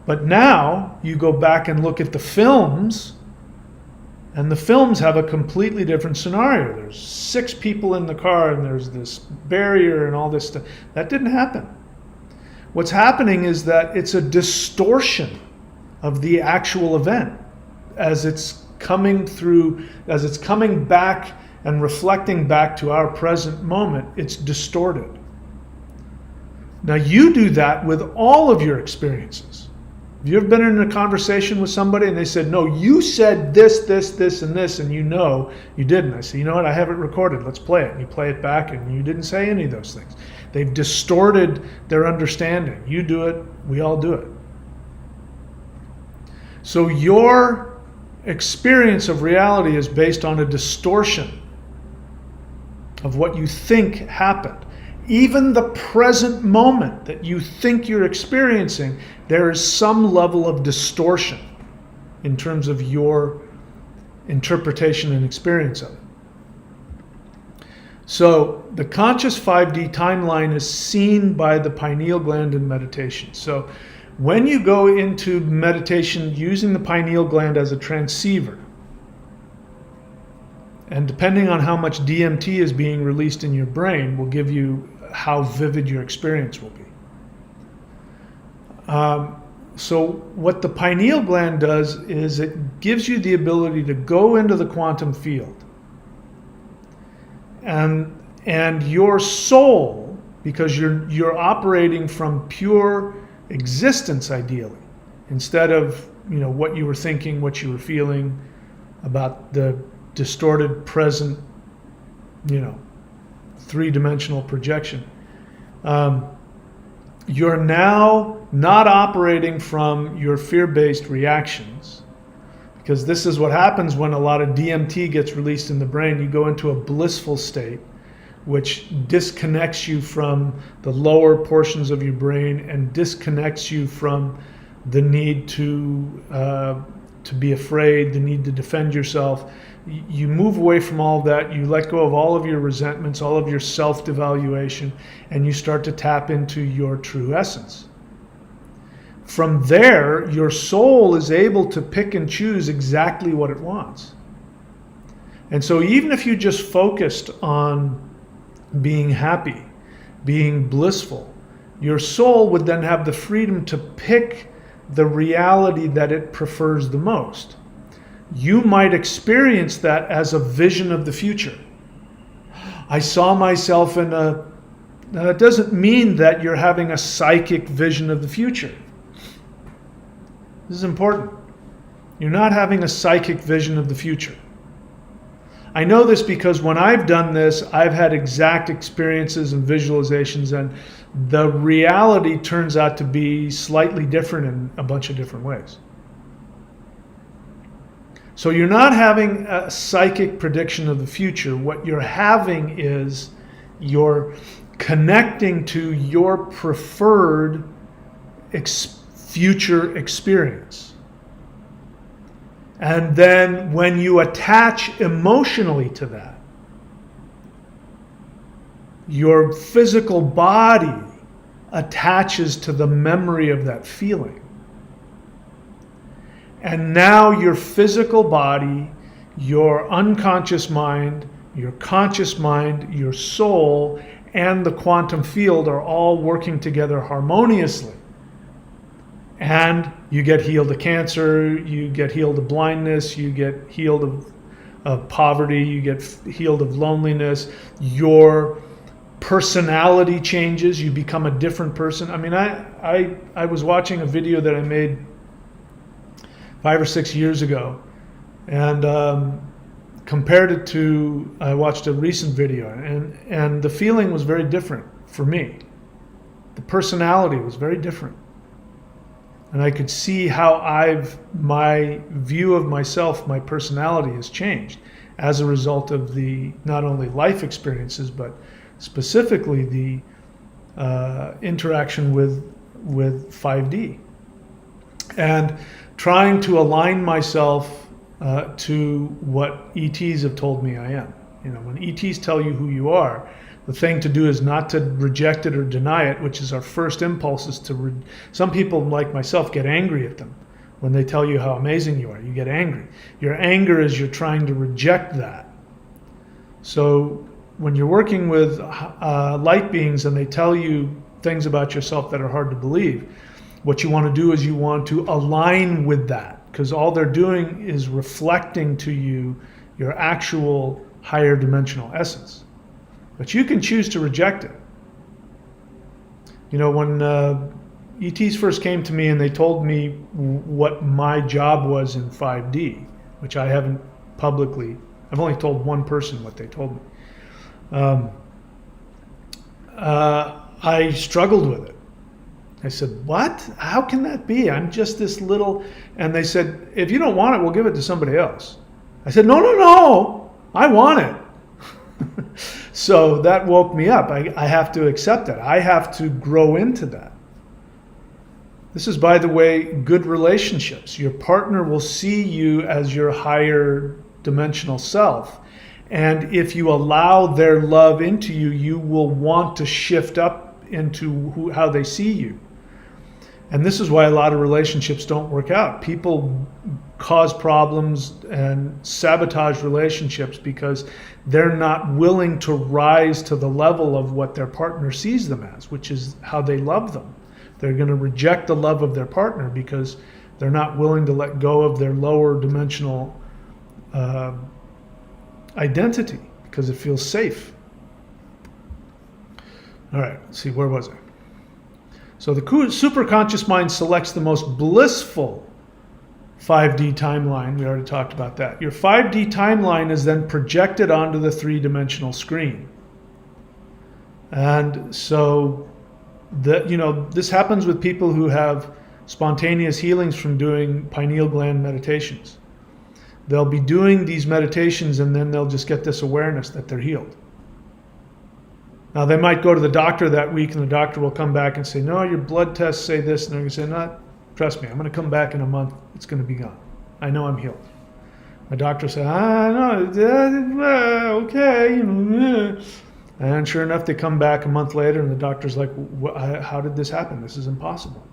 But now you go back and look at the films, and the films have a completely different scenario. There's 6 people in the car, and there's this barrier and all this stuff. That didn't happen. What's happening is that it's a distortion of the actual event as it's coming back and reflecting back to our present moment. It's distorted. Now you do that with all of your experiences. Have you ever been in a conversation with somebody and they said, no, you said this, this, and this, and you didn't. I say, you know what, I have it recorded, let's play it. And you play it back and you didn't say any of those things. They've distorted their understanding. You do it, we all do it. So your experience of reality is based on a distortion of what you think happened. Even the present moment that you think you're experiencing, there is some level of distortion in terms of your interpretation and experience of it. So the conscious 5D timeline is seen by the pineal gland in meditation. So when you go into meditation using the pineal gland as a transceiver, and depending on how much DMT is being released in your brain will give you how vivid your experience will be. So what the pineal gland does is it gives you the ability to go into the quantum field. And your soul, because you're operating from pure existence ideally, instead of what you were thinking, what you were feeling about the distorted present, three-dimensional projection. You're now not operating from your fear-based reactions, because this is what happens when a lot of DMT gets released in the brain. You go into a blissful state, which disconnects you from the lower portions of your brain and disconnects you from the need to be afraid, the need to defend yourself. You move away from all of that, you let go of all of your resentments, all of your self-devaluation, and you start to tap into your true essence. From there, your soul is able to pick and choose exactly what it wants. And so even if you just focused on being happy, being blissful, your soul would then have the freedom to pick the reality that it prefers the most. You might experience that as a vision of the future. I saw myself in a... Now, that doesn't mean that you're having a psychic vision of the future. This is important. You're not having a psychic vision of the future. I know this because when I've done this, I've had exact experiences and visualizations, and the reality turns out to be slightly different in a bunch of different ways. So you're not having a psychic prediction of the future. What you're having is you're connecting to your preferred future experience. And then when you attach emotionally to that, your physical body attaches to the memory of that feeling. And now your physical body, your unconscious mind, your conscious mind, your soul, and the quantum field are all working together harmoniously. And you get healed of cancer, you get healed of blindness, you get healed of poverty, you get healed of loneliness. Your personality changes, you become a different person. I mean, I was watching a video that I made 5 or 6 years ago, and compared it to, I watched a recent video, and the feeling was very different for me. The personality was very different. And I could see how my view of myself, my personality has changed as a result of the not only life experiences, but specifically the interaction with 5D. And trying to align myself to what ETs have told me I am. When ETs tell you who you are, the thing to do is not to reject it or deny it, which is our first impulse. Is to some people like myself get angry at them when they tell you how amazing you are. You get angry. Your anger is you're trying to reject that. So when you're working with light beings and they tell you things about yourself that are hard to believe, what you want to do is you want to align with that, because all they're doing is reflecting to you your actual higher dimensional essence. But you can choose to reject it. When ETs first came to me and they told me what my job was in 5D, which I haven't publicly, I've only told one person what they told me. I struggled with it. I said, what? How can that be? I'm just this little... And they said, if you don't want it, we'll give it to somebody else. I said, no, I want it. So that woke me up. I have to accept that. I have to grow into that. This is, by the way, good relationships. Your partner will see you as your higher dimensional self. And if you allow their love into you, you will want to shift up into how they see you. And this is why a lot of relationships don't work out. People cause problems and sabotage relationships because they're not willing to rise to the level of what their partner sees them as, which is how they love them. They're going to reject the love of their partner because they're not willing to let go of their lower dimensional identity because it feels safe. All right, let's see, where was I? So the superconscious mind selects the most blissful 5D timeline. We already talked about that. Your 5D timeline is then projected onto the 3-dimensional screen. And so this happens with people who have spontaneous healings from doing pineal gland meditations. They'll be doing these meditations and then they'll just get this awareness that they're healed. Now they might go to the doctor that week and the doctor will come back and say, no, your blood tests say this. And they're going to say, no, trust me, I'm going to come back in a month. It's going to be gone. I know I'm healed. My doctor said, okay. And sure enough, they come back a month later and the doctor's like, how did this happen? This is impossible.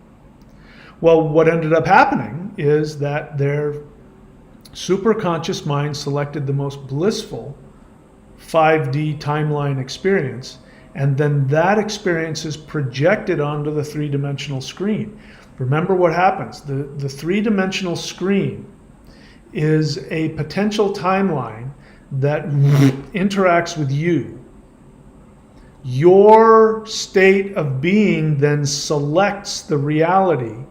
Well, what ended up happening is that their superconscious mind selected the most blissful 5D timeline experience, and then that experience is projected onto the 3-dimensional screen. Remember what happens. The 3-dimensional screen is a potential timeline that interacts with you. Your state of being then selects the reality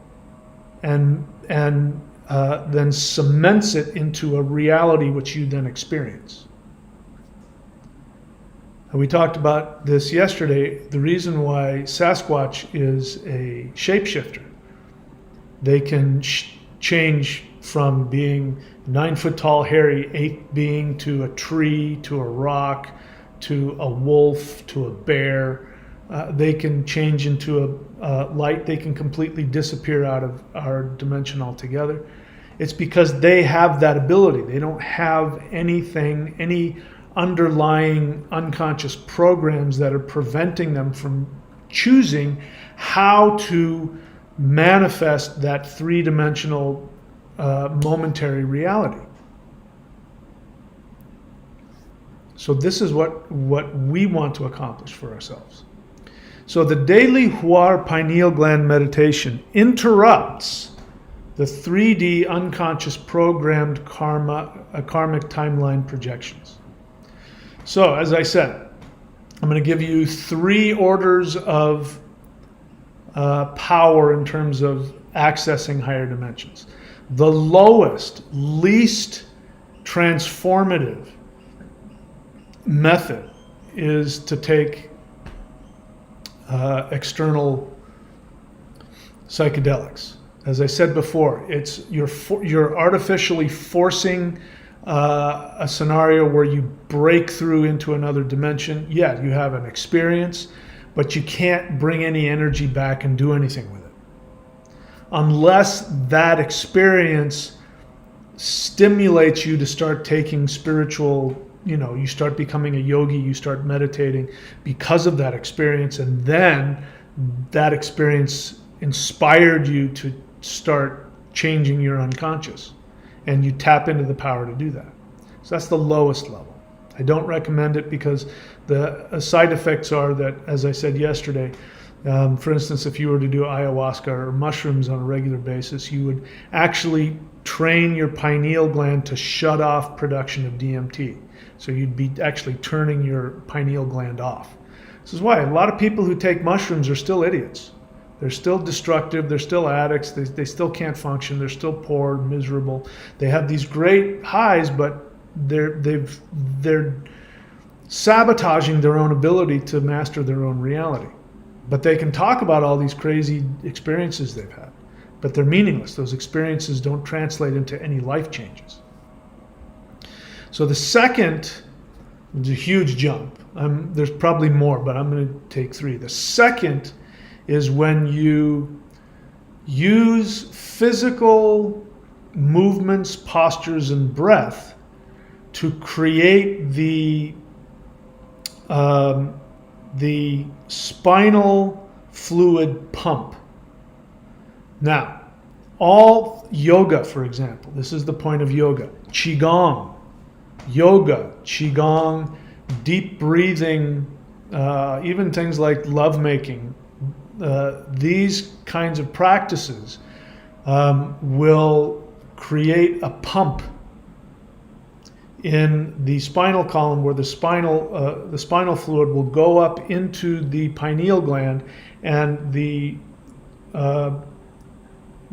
and then cements it into a reality which you then experience. And we talked about this yesterday, the reason why Sasquatch is a shapeshifter. They can change from being 9-foot tall, hairy 8 being to a tree, to a rock, to a wolf, to a bear. They can change into a light. They can completely disappear out of our dimension altogether. It's because they have that ability. They don't have any underlying unconscious programs that are preventing them from choosing how to manifest that 3-dimensional momentary reality. So this is what we want to accomplish for ourselves. So the daily Huar pineal gland meditation interrupts the 3D unconscious programmed karmic timeline projections. So as I said, I'm going to give you 3 orders of power in terms of accessing higher dimensions. The lowest, least transformative method is to take external psychedelics. As I said before, it's you're artificially forcing a scenario where you break through into another dimension. Yeah, you have an experience, but you can't bring any energy back and do anything with it. Unless that experience stimulates you to start taking spiritual, you start becoming a yogi, you start meditating because of that experience, and then that experience inspired you to start changing your unconscious, and you tap into the power to do that. So that's the lowest level. I don't recommend it because the side effects are that, as I said yesterday, for instance, if you were to do ayahuasca or mushrooms on a regular basis, you would actually train your pineal gland to shut off production of DMT. So you'd be actually turning your pineal gland off. This is why a lot of people who take mushrooms are still idiots. They're still destructive, they're still addicts, they still can't function, they're still poor, miserable. They have these great highs, but they're sabotaging their own ability to master their own reality. But they can talk about all these crazy experiences they've had, but they're meaningless. Those experiences don't translate into any life changes. So the second is a huge jump. There's probably more, but I'm going to take 3. The second is when you use physical movements, postures, and breath to create the spinal fluid pump. Now, all yoga, for example, this is the point of yoga, qigong, deep breathing, even things like lovemaking, these kinds of practices will create a pump in the spinal column where the spinal fluid will go up into the pineal gland, and the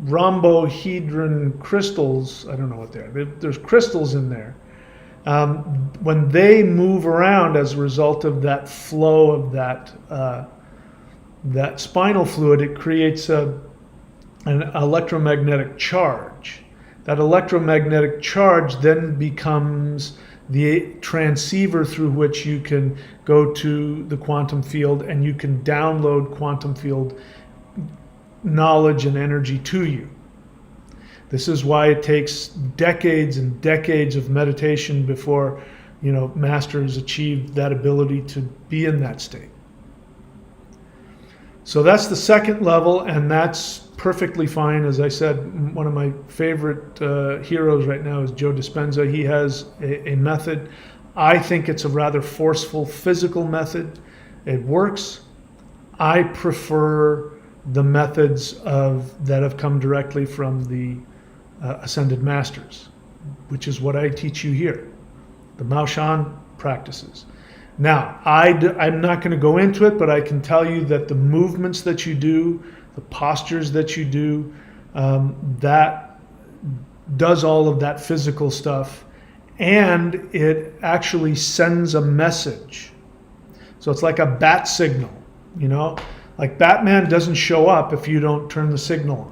rhombohedron crystals, I don't know what they are, there's crystals in there. When they move around as a result of that flow of that spinal fluid, it creates an electromagnetic charge. That electromagnetic charge then becomes the transceiver through which you can go to the quantum field, and you can download quantum field knowledge and energy to you. This is why it takes decades and decades of meditation before, masters achieve that ability to be in that state. So that's the second level, and that's perfectly fine. As I said, one of my favorite heroes right now is Joe Dispenza. He has a method. I think it's a rather forceful physical method. It works. I prefer the methods that have come directly from the Ascended Masters, which is what I teach you here, the Mao Shan practices. Now, I'm not going to go into it, but I can tell you that the movements that you do, the postures that you do, that does all of that physical stuff, and it actually sends a message. So it's like a bat signal, like Batman doesn't show up if you don't turn the signal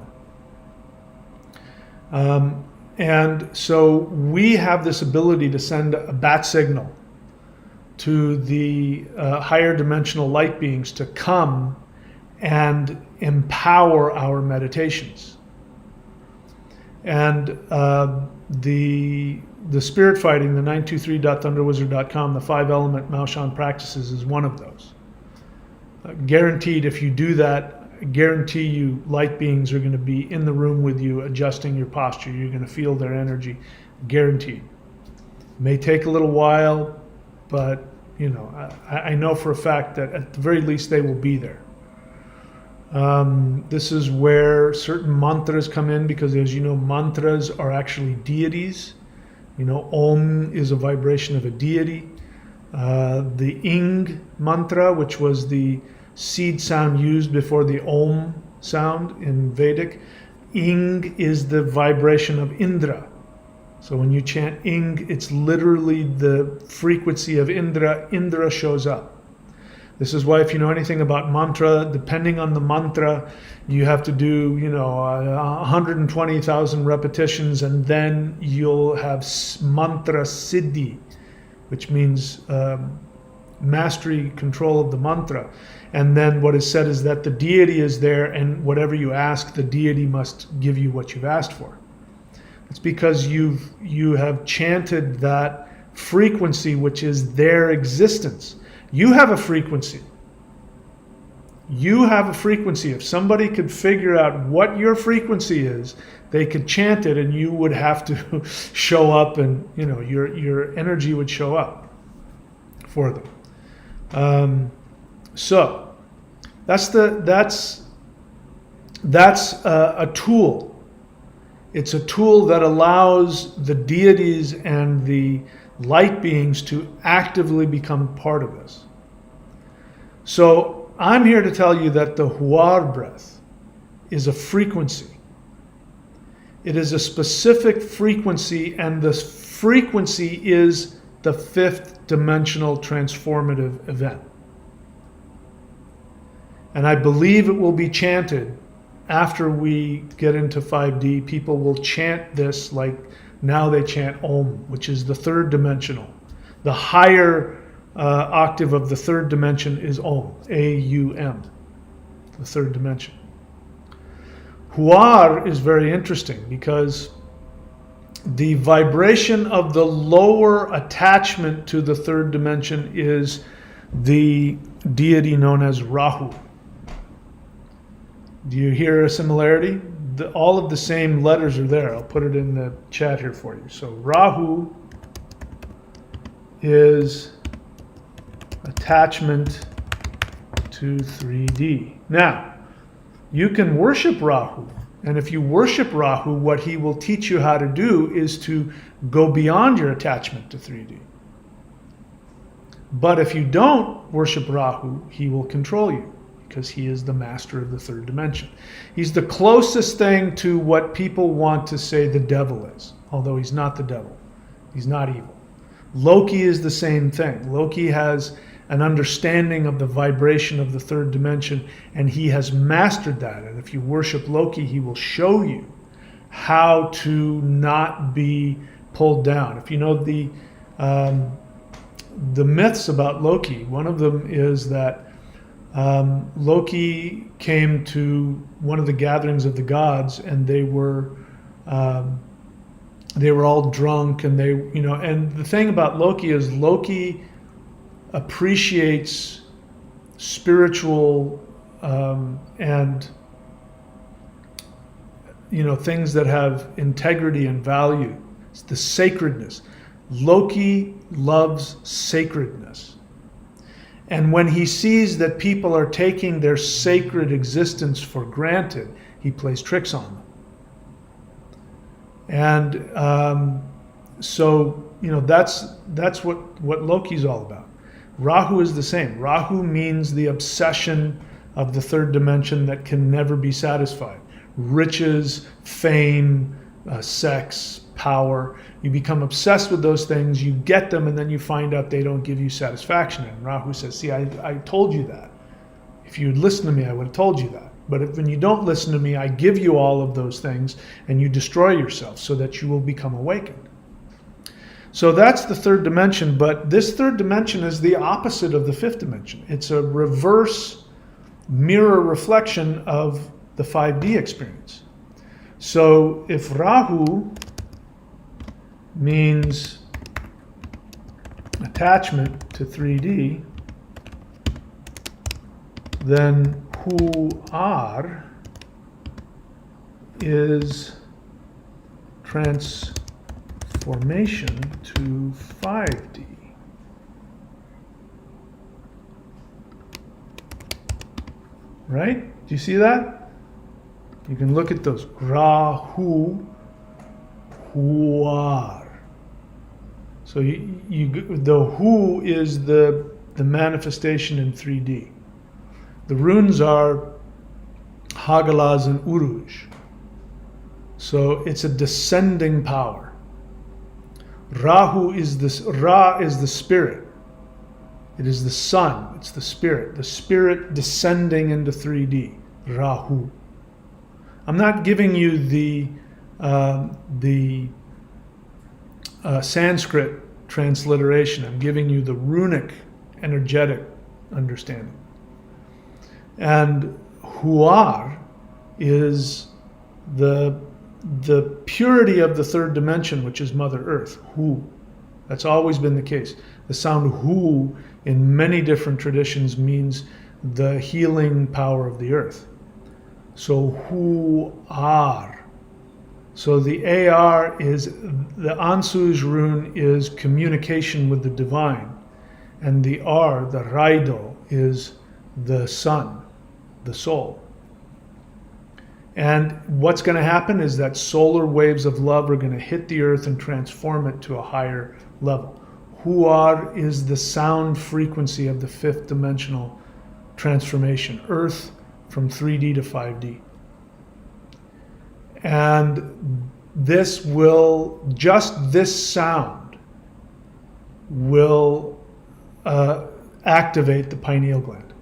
on. And so we have this ability to send a bat signal to the higher dimensional light beings to come and empower our meditations. And the spirit fighting, the 923.thunderwizard.com, the 5-element Mao Shan practices is one of those. Guaranteed, if you do that, I guarantee you light beings are going to be in the room with you, adjusting your posture. You're going to feel their energy, guaranteed. May take a little while, but I know for a fact that at the very least they will be there. This is where certain mantras come in, because as you know, mantras are actually deities. Om is a vibration of a deity. The Ing mantra, which was the seed sound used before the Om sound in Vedic, Ing is the vibration of Indra. So when you chant Ing, it's literally the frequency of Indra. Indra shows up. This is why if you know anything about mantra, depending on the mantra, you have to do 120,000 repetitions, and then you'll have mantra siddhi, which means mastery, control of the mantra. And then what is said is that the deity is there, and whatever you ask, the deity must give you what you've asked for. It's because you have chanted that frequency, which is their existence. You have a frequency. You have a frequency. If somebody could figure out what your frequency is, they could chant it, and you would have to show up, and your energy would show up for them. So that's a tool. It's a tool that allows the deities and the light beings to actively become part of this. So I'm here to tell you that the Huar breath is a frequency. It is a specific frequency, and this frequency is the 5th dimensional transformative event. And I believe it will be chanted after we get into 5D. People will chant this like now they chant Om, which is the 3rd dimensional. The higher octave of the 3rd dimension is Om, A-U-M, the 3rd dimension. Huar is very interesting because the vibration of the lower attachment to the third dimension is the deity known as Rahu. Do you hear a similarity? All of the same letters are there. I'll put it in the chat here for you. So Rahu is attachment to 3D. Now, you can worship Rahu. And if you worship Rahu, what he will teach you how to do is to go beyond your attachment to 3D. But if you don't worship Rahu, he will control you because he is the master of the third dimension. He's the closest thing to what people want to say the devil is, although he's not the devil. He's not evil. Loki is the same thing. Loki has an understanding of the vibration of the third dimension, and he has mastered that. And if you worship Loki, he will show you how to not be pulled down. If you know the myths about Loki, one of them is that Loki came to one of the gatherings of the gods, and they were all drunk, and and the thing about Loki is Loki appreciates spiritual and things that have integrity and value. It's the sacredness. Loki loves sacredness. And when he sees that people are taking their sacred existence for granted, he plays tricks on them. And that's what Loki's all about. Rahu is the same. Rahu means the obsession of the third dimension that can never be satisfied. Riches, fame, sex, power. You become obsessed with those things, you get them, and then you find out they don't give you satisfaction. And Rahu says, see, I told you that. If you had listened to me, I would have told you that. But when you don't listen to me, I give you all of those things, and you destroy yourself so that you will become awakened. So that's the third dimension, but this third dimension is the opposite of the fifth dimension. It's a reverse mirror reflection of the 5D experience. So if Rahu means attachment to 3D, then Huar is transformation to 5D. Right? Do you see that? You can look at those. Rahu, Huar. So the Hu is the manifestation in 3D. The runes are Hagalaz and Uruj. So it's a descending power. Rahu is this. Ra is the spirit. It is the sun. It's the spirit. The spirit descending into 3D. Rahu. I'm not giving you the Sanskrit transliteration. I'm giving you the runic, energetic understanding. And Huar is the purity of the third dimension, which is Mother Earth. Hu. That's always been the case. The sound Hu in many different traditions means the healing power of the earth. So Huar. So the AR is, the Ansuj rune is communication with the divine. And the R, the Raido, is the sun, the soul. And what's going to happen is that solar waves of love are going to hit the earth and transform it to a higher level. Huar is the sound frequency of the fifth dimensional transformation. Earth from 3D to 5D. And this will, just this sound will activate the pineal gland.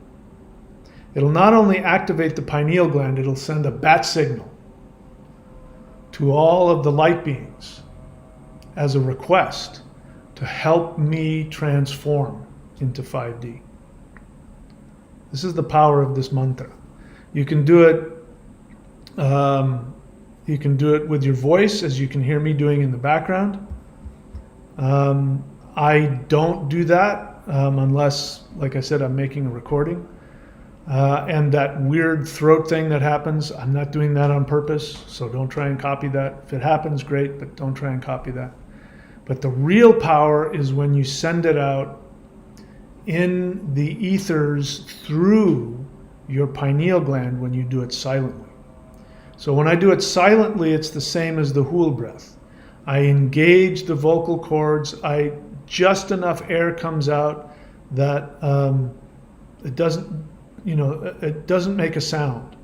It'll not only activate the pineal gland, it'll send a bat signal to all of the light beings as a request to help me transform into 5D. This is the power of this mantra. You can do it You can do it with your voice, as you can hear me doing in the background. I don't do that unless, like I said, I'm making a recording. And that weird throat thing that happens, I'm not doing that on purpose, so don't try and copy that. If it happens, great, but don't try and copy that. But the real power is when you send it out in the ethers through your pineal gland when you do it silently. So when I do it silently, it's the same as the hool breath. I engage the vocal cords. Just enough air comes out that it doesn't make a sound.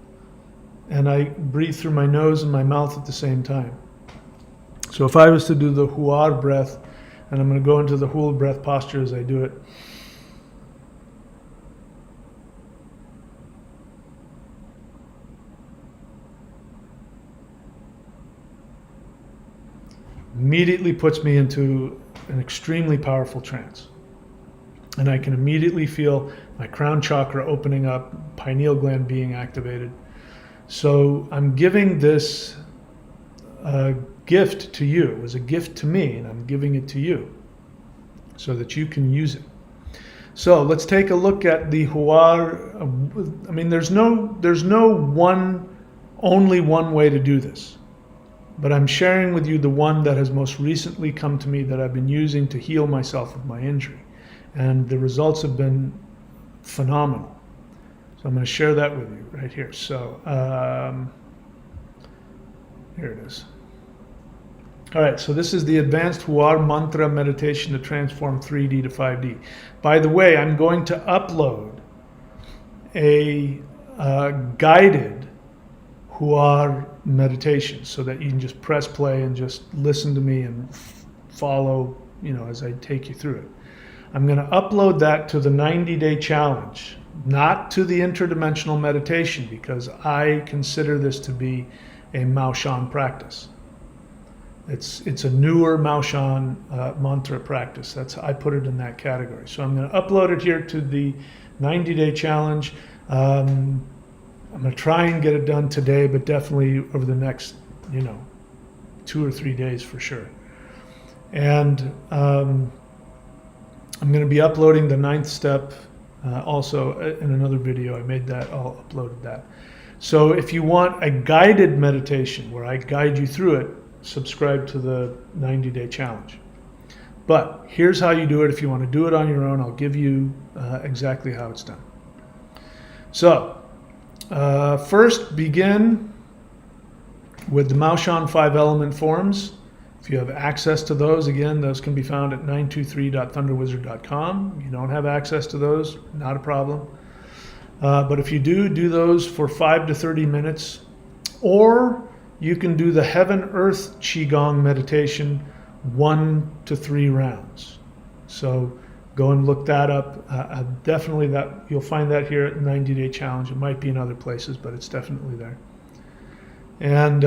And I breathe through my nose and my mouth at the same time. So if I was to do the huar breath, and I'm going to go into the hool breath posture as I do it. Immediately puts me into an extremely powerful trance. And I can immediately feel my crown chakra opening up, pineal gland being activated. So I'm giving this gift to you. It was a gift to me, and I'm giving it to you so that you can use it. So let's take a look at the huar. I mean, there's no only one way to do this. But I'm sharing with you the one that has most recently come to me that I've been using to heal myself of my injury. And the results have been phenomenal. So I'm going to share that with you right here. So here it is. All right, so this is the Advanced Huar Mantra Meditation to Transform 3D to 5D. By the way, I'm going to upload a guided Huar meditation so that you can just press play and just listen to me and follow, as I take you through it. I'm going to upload that to the 90-day challenge, not to the interdimensional meditation, because I consider this to be a Maoshan practice. It's a newer Maoshan mantra practice. I put it in that category. So I'm going to upload it here to the 90-day challenge. I'm going to try and get it done today, but definitely over the next, 2 or 3 days for sure. And I'm going to be uploading the 9th step also in another video. I made that, I'll upload that. So if you want a guided meditation where I guide you through it, subscribe to the 90-day challenge. But here's how you do it. If you want to do it on your own, I'll give you exactly how it's done. So first, begin with the Maoshan 5-element forms. If you have access to those, again, those can be found at 923.thunderwizard.com. If you don't have access to those, not a problem. But if you do those for 5 to 30 minutes, or you can do the Heaven-Earth Qigong meditation 1 to 3 rounds. So go and look that up. Definitely you'll find that here at 90-day challenge. It might be in other places, but it's definitely there. And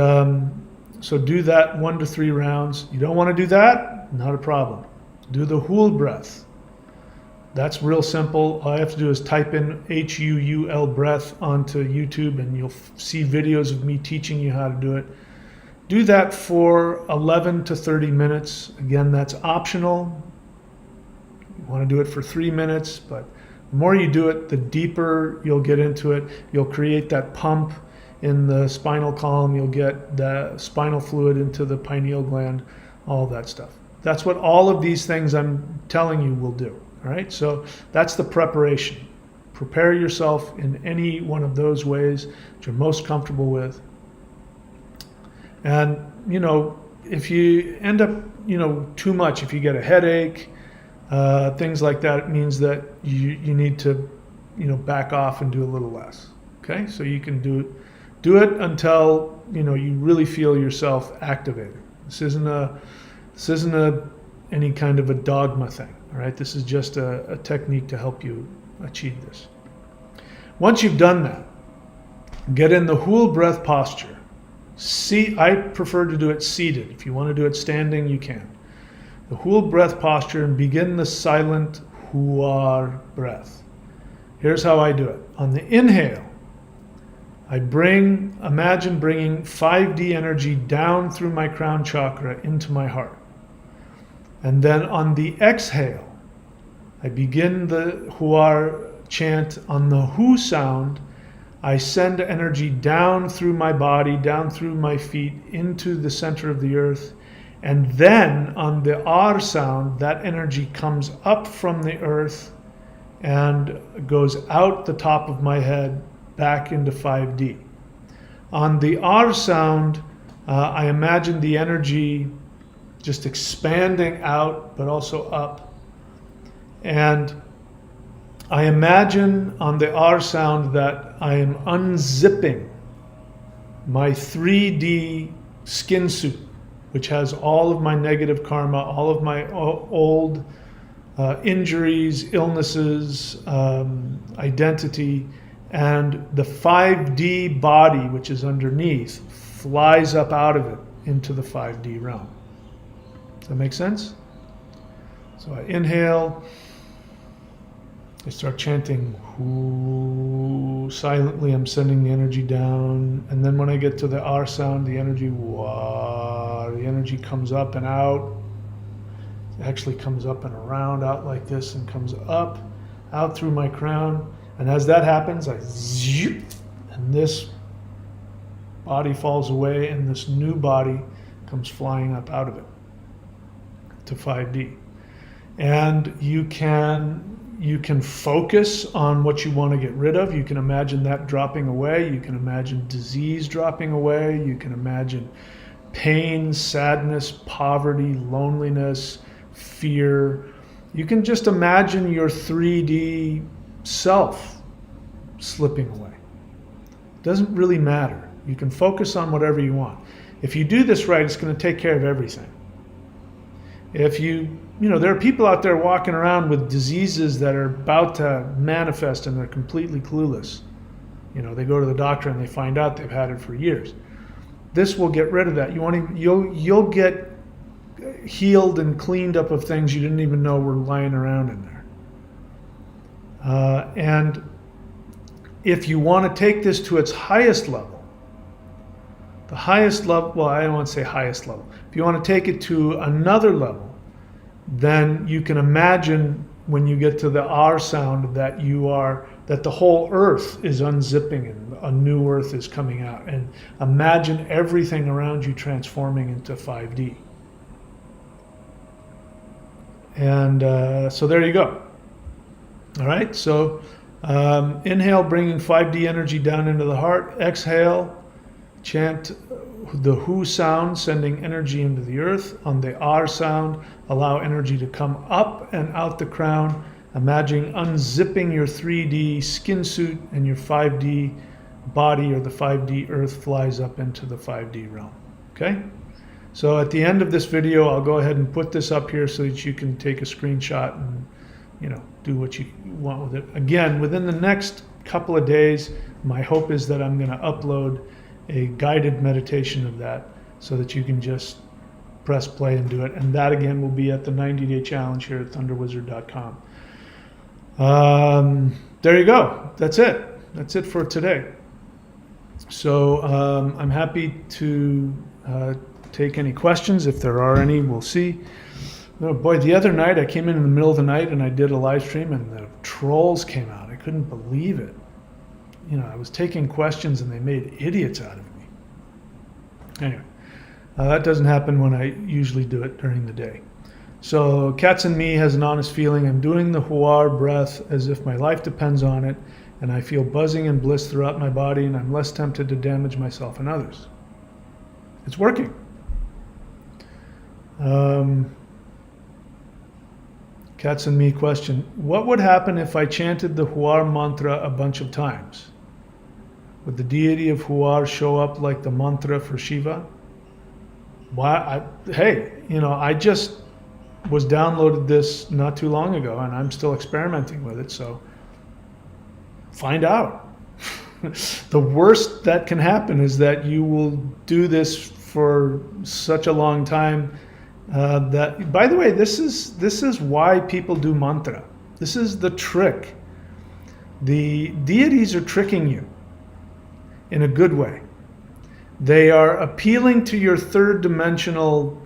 so do that 1 to 3 rounds. You don't want to do that? Not a problem. Do the hool breath. That's real simple. All I have to do is type in HUUL breath onto YouTube, and you'll see videos of me teaching you how to do it. Do that for 11 to 30 minutes. Again, that's optional. You want to do it for 3 minutes, but the more you do it, the deeper you'll get into it. You'll create that pump in the spinal column. You'll get the spinal fluid into the pineal gland, all that stuff. That's what all of these things I'm telling you will do. All right, so that's the preparation. Prepare yourself in any one of those ways that you're most comfortable with. And, if you end up, too much, if you get a headache, things like that, it means that you need to, back off and do a little less. Okay, so you can do it until, you really feel yourself activated. This isn't any kind of a dogma thing. All right, this is just a technique to help you achieve this. Once you've done that, get in the hool breath posture. I prefer to do it seated. If you want to do it standing, you can. The hool breath posture, and begin the silent huar breath. Here's how I do it. On the inhale, imagine bringing 5D energy down through my crown chakra into my heart. And then on the exhale, I begin the Huar chant. On the Hu sound, I send energy down through my body, down through my feet, into the center of the earth. And then on the R sound, that energy comes up from the earth and goes out the top of my head back into 5D. On the R sound, I imagine the energy just expanding out, but also up. And I imagine on the R sound that I am unzipping my 3D skin suit, which has all of my negative karma, all of my old injuries, illnesses, identity, and the 5D body, which is underneath, flies up out of it into the 5D realm. Does that make sense? So I inhale, I start chanting, Hu. Silently I'm sending the energy down, and then when I get to the R sound, the energy, Wah, the energy comes up and out. It actually comes up and around, out like this, and comes up, out through my crown. And as that happens, I zoop, and this body falls away, and this new body comes flying up out of it to 5D. And you can focus on what you want to get rid of. You can imagine that dropping away. You can imagine disease dropping away. You can imagine pain, sadness, poverty, loneliness, fear. You can just imagine your 3D self slipping away. It doesn't really matter. You can focus on whatever you want. If you do this right, it's going to take care of everything. If there are people out there walking around with diseases that are about to manifest and they're completely clueless. They go to the doctor and they find out they've had it for years. This will get rid of that. You'll get healed and cleaned up of things you didn't even know were lying around in there. And if you want to take this to its highest level, the highest level, well, I don't want to say highest level. If you want to take it to another level, then you can imagine when you get to the R sound that the whole earth is unzipping and a new earth is coming out. And imagine everything around you transforming into 5D. And so there you go. All right, so inhale, bringing 5D energy down into the heart. Exhale, chant the Hu sound, sending energy into the earth. On the R sound, allow energy to come up and out the crown. Imagine unzipping your 3D skin suit and your 5D body, or the 5D earth flies up into the 5D realm. Okay? So at the end of this video, I'll go ahead and put this up here so that you can take a screenshot and do what you want with it. Again, within the next couple of days, my hope is that I'm going to upload a guided meditation of that so that you can just press play and do it. And that again will be at the 90-day challenge here at thunderwizard.com. There you go. That's it. That's it for today. So I'm happy to take any questions if there are any. We'll see. Oh boy, the other night I came in the middle of the night and I did a live stream and the trolls came out. I couldn't believe it. I was taking questions and they made idiots out of me. Anyway, that doesn't happen when I usually do it during the day. So Cats and Me has an honest feeling. I'm doing the Huar breath as if my life depends on it, and I feel buzzing and bliss throughout my body, and I'm less tempted to damage myself and others. It's working. Cats and Me question: what would happen if I chanted the Huar mantra a bunch of times? Would the deity of Huar show up like the mantra for Shiva? I just was downloaded this not too long ago, and I'm still experimenting with it, so find out. The worst that can happen is that you will do this for such a long time that, by the way, this is why people do mantra. This is the trick. The deities are tricking you. in a good way. They are appealing to your third dimensional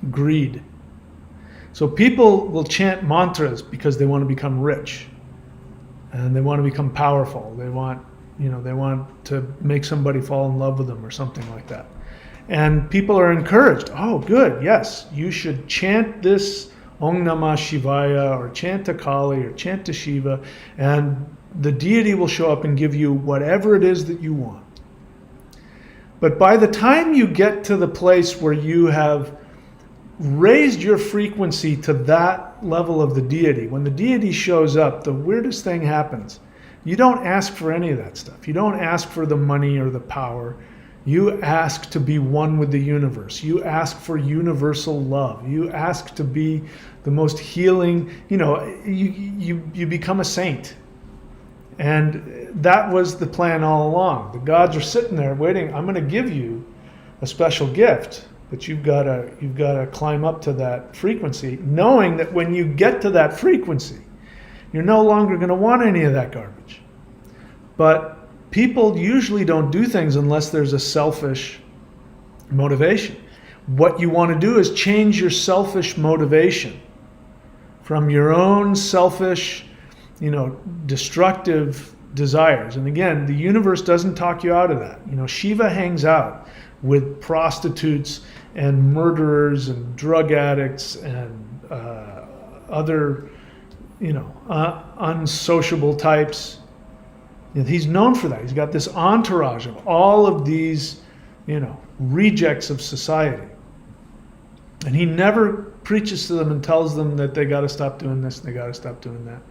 greed. So people will chant mantras because they want to become rich and they want to become powerful. They want to make somebody fall in love with them or something like that. And people are encouraged, oh good, yes, you should chant this Om Namah Shivaya or chant to Kali or chant to Shiva, and the deity will show up and give you whatever it is that you want. But by the time you get to the place where you have raised your frequency to that level of the deity, when the deity shows up, the weirdest thing happens. You don't ask for any of that stuff. You don't ask for the money or the power. You ask to be one with the universe. You ask for universal love. You ask to be the most healing, you become a saint. And that was the plan all along. The gods are sitting there waiting. I'm going to give you a special gift, but you've got to climb up to that frequency, knowing that when you get to that frequency, you're no longer going to want any of that garbage. But people usually don't do things unless there's a selfish motivation. What you want to do is change your selfish motivation from your own selfish, destructive desires. And again, the universe doesn't talk you out of that. Shiva hangs out with prostitutes and murderers and drug addicts and other, unsociable types. He's known for that. He's got this entourage of all of these, rejects of society. And he never preaches to them and tells them that they got to stop doing this and they got to stop doing that.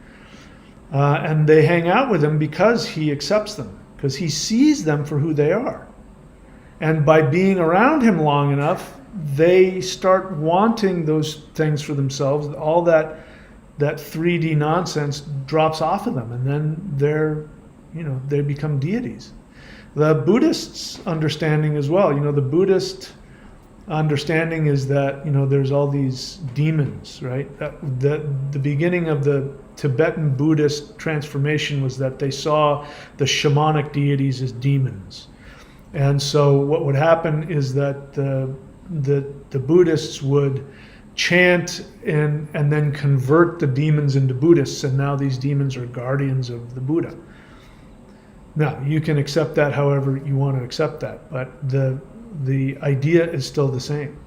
And they hang out with him because he accepts them, because he sees them for who they are. And by being around him long enough, they start wanting those things for themselves. All that 3D nonsense drops off of them, and then they become deities. The Buddhists' understanding as well, the Buddhist understanding is that, there's all these demons, right? The beginning of the Tibetan Buddhist transformation was that they saw the shamanic deities as demons. And so what would happen is that the Buddhists would chant and then convert the demons into Buddhists, and now these demons are guardians of the Buddha. Now, you can accept that however you want to accept that, but the idea is still the same.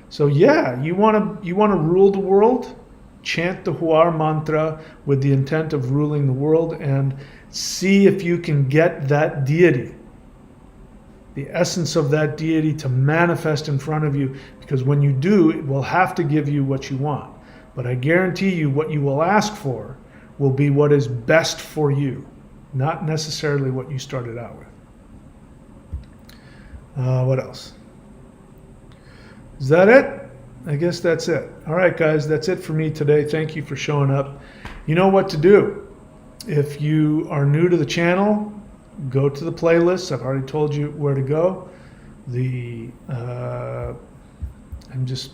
So yeah, you want to rule the world, chant the Huar mantra with the intent of ruling the world, and see if you can get that deity, the essence of that deity, to manifest in front of you, because when you do, it will have to give you what you want. But I guarantee you what you will ask for will be what is best for you, not necessarily what you started out with. What else? Is that it? I guess that's it. All right, guys, that's it for me today. Thank you for showing up. You know what to do. If you are new to the channel, go to the playlists. I've already told you where to go.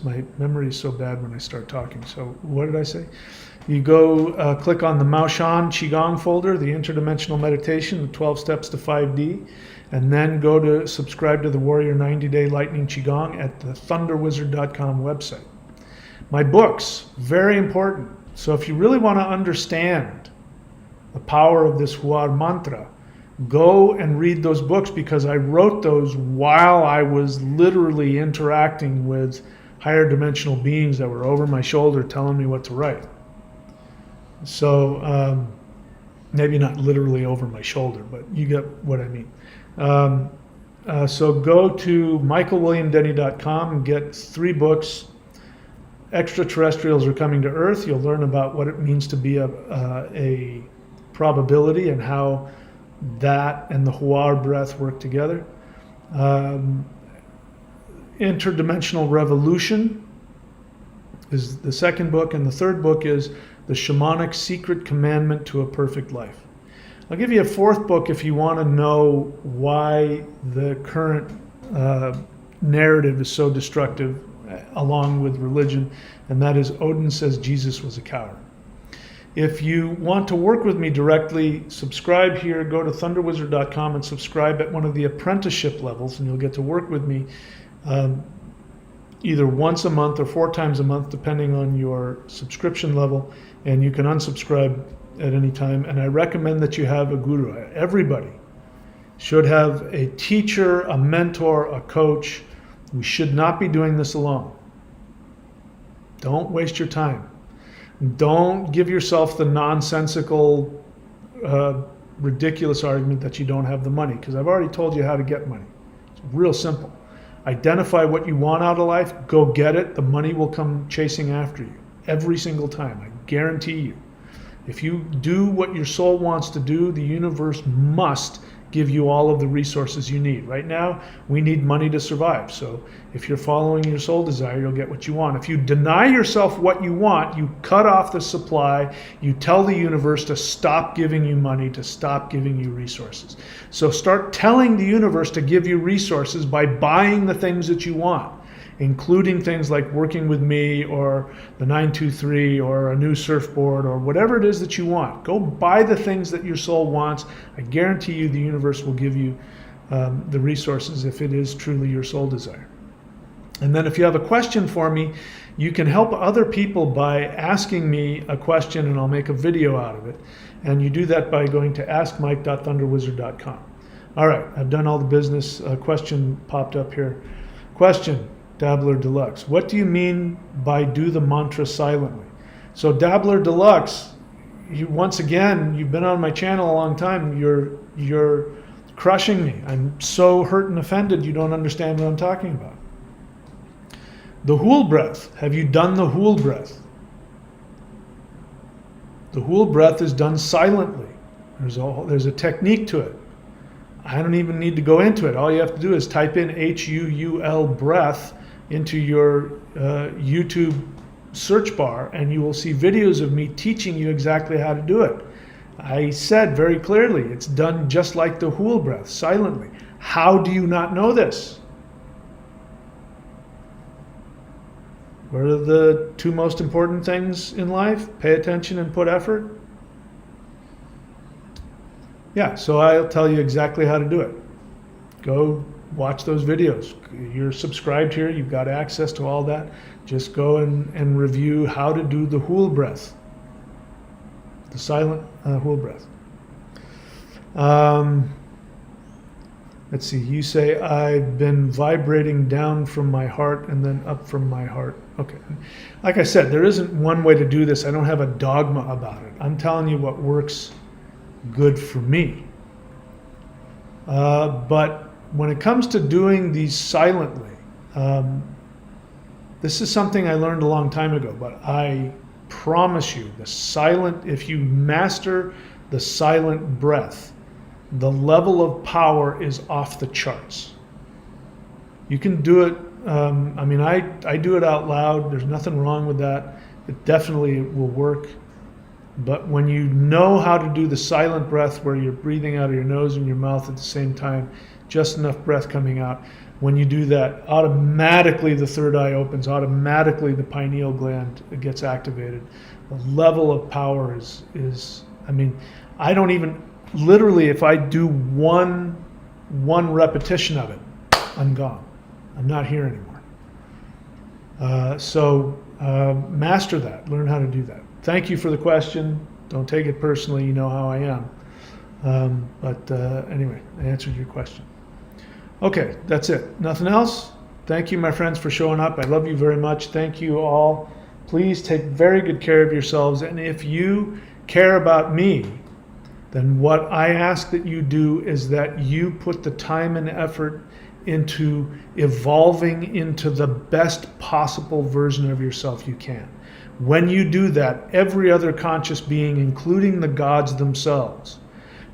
My memory is so bad when I start talking. So what did I say? You go click on the Mao Shan Qigong folder, the interdimensional meditation, the 12 steps to 5D, and then go to subscribe to the Warrior 90-Day Lightning Qigong at the thunderwizard.com website. My books, very important. So if you really want to understand the power of this Huar mantra, go and read those books, because I wrote those while I was literally interacting with higher dimensional beings that were over my shoulder telling me what to write. So maybe not literally over my shoulder, but you get what I mean. So go to michaelwilliamdenny.com and get 3 books. Extraterrestrials Are Coming to Earth. You'll learn about what it means to be a probability and how that and the Huar breath work together. Interdimensional Revolution is the second book, and the third book is The Shamanic Secret Commandment to a Perfect Life. I'll give you a 4th book if you want to know why the current narrative is so destructive, along with religion, and that is Odin Says Jesus Was a Coward. If you want to work with me directly, subscribe here, go to thunderwizard.com and subscribe at one of the apprenticeship levels, and you'll get to work with me either once a month or 4 times a month, depending on your subscription level, and you can unsubscribe at any time. And I recommend that you have a guru. Everybody should have a teacher, a mentor, a coach. We should not be doing this alone. Don't waste your time. Don't give yourself the nonsensical, ridiculous argument that you don't have the money, because I've already told you how to get money. It's real simple. Identify what you want out of life, go get it. The money will come chasing after you every single time. I guarantee you. If you do what your soul wants to do, the universe must give you all of the resources you need. Right now, we need money to survive. So if you're following your soul desire, you'll get what you want. If you deny yourself what you want, you cut off the supply, you tell the universe to stop giving you money, to stop giving you resources. So start telling the universe to give you resources by buying the things that you want, including things like working with me or the 923 or a new surfboard or whatever it is that you want. Go buy the things that your soul wants. I guarantee you the universe will give you the resources if it is truly your soul desire. And then if you have a question for me, you can help other people by asking me a question, and I'll make a video out of it. And you do that by going to askmike.thunderwizard.com. All right, I've done all the business. A question popped up here. Question. Dabbler Deluxe. What do you mean by do the mantra silently? So Dabbler Deluxe, once again, you've been on my channel a long time. You're crushing me. I'm so hurt and offended you don't understand what I'm talking about. The Hool breath. Have you done the Hool breath? The Hool breath is done silently. There's a technique to it. I don't even need to go into it. All you have to do is type in HUUL breath into your YouTube search bar, and you will see videos of me teaching you exactly how to do it. I said very clearly, it's done just like the Hool breath, silently. How do you not know this? What are the 2 most important things in life? Pay attention and put effort. Yeah, so I'll tell you exactly how to do it. Go watch those videos. You're subscribed here, you've got access to all that. Just go and review how to do the Hool breath, the silent Hool breath. Let's see, you say, I've been vibrating down from my heart and then up from my heart. Okay, like I said, there isn't one way to do this. I don't have a dogma about it. I'm telling you what works good for me. But when it comes to doing these silently, this is something I learned a long time ago, but I promise you, if you master the silent breath, the level of power is off the charts. You can do it. I do it out loud. There's nothing wrong with that. It definitely will work. But when you know how to do the silent breath where you're breathing out of your nose and your mouth at the same time, just enough breath coming out, when you do that, automatically the third eye opens, automatically the pineal gland gets activated. The level of power is I don't even, literally if I do one repetition of it, I'm gone. I'm not here anymore. Master that, learn how to do that. Thank you for the question. Don't take it personally, you know how I am. Anyway, I answered your question. Okay, that's it. Nothing else? Thank you, my friends, for showing up. I love you very much. Thank you all. Please take very good care of yourselves. And if you care about me, then what I ask that you do is that you put the time and effort into evolving into the best possible version of yourself you can. When you do that, every other conscious being, including the gods themselves,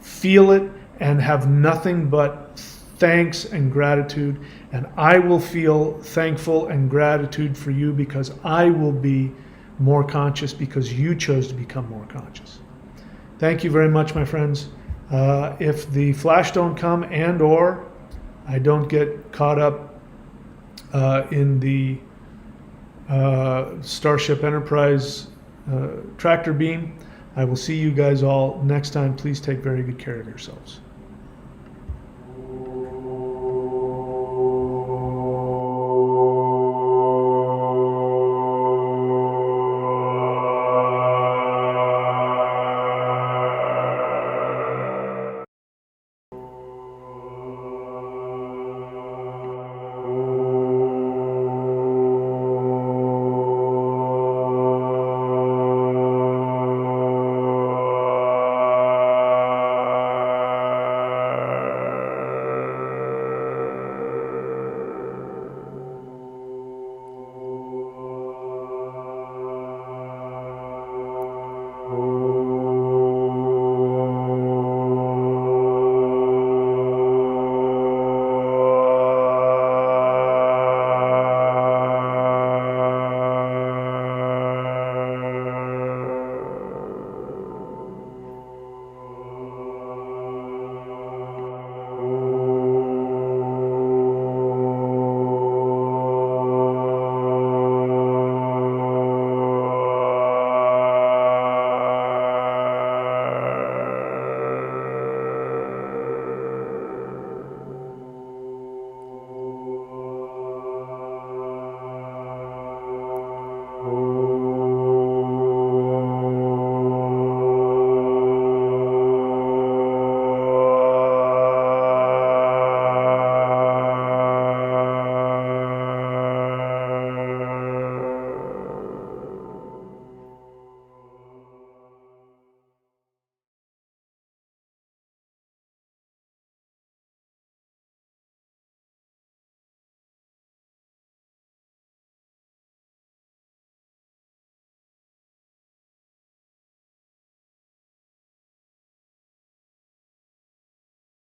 feel it and have nothing but thanks and gratitude. And I will feel thankful and gratitude for you because I will be more conscious because you chose to become more conscious. Thank you very much, my friends. If the flash don't come and or I don't get caught up in the Starship Enterprise tractor beam, I will see you guys all next time. Please take very good care of yourselves.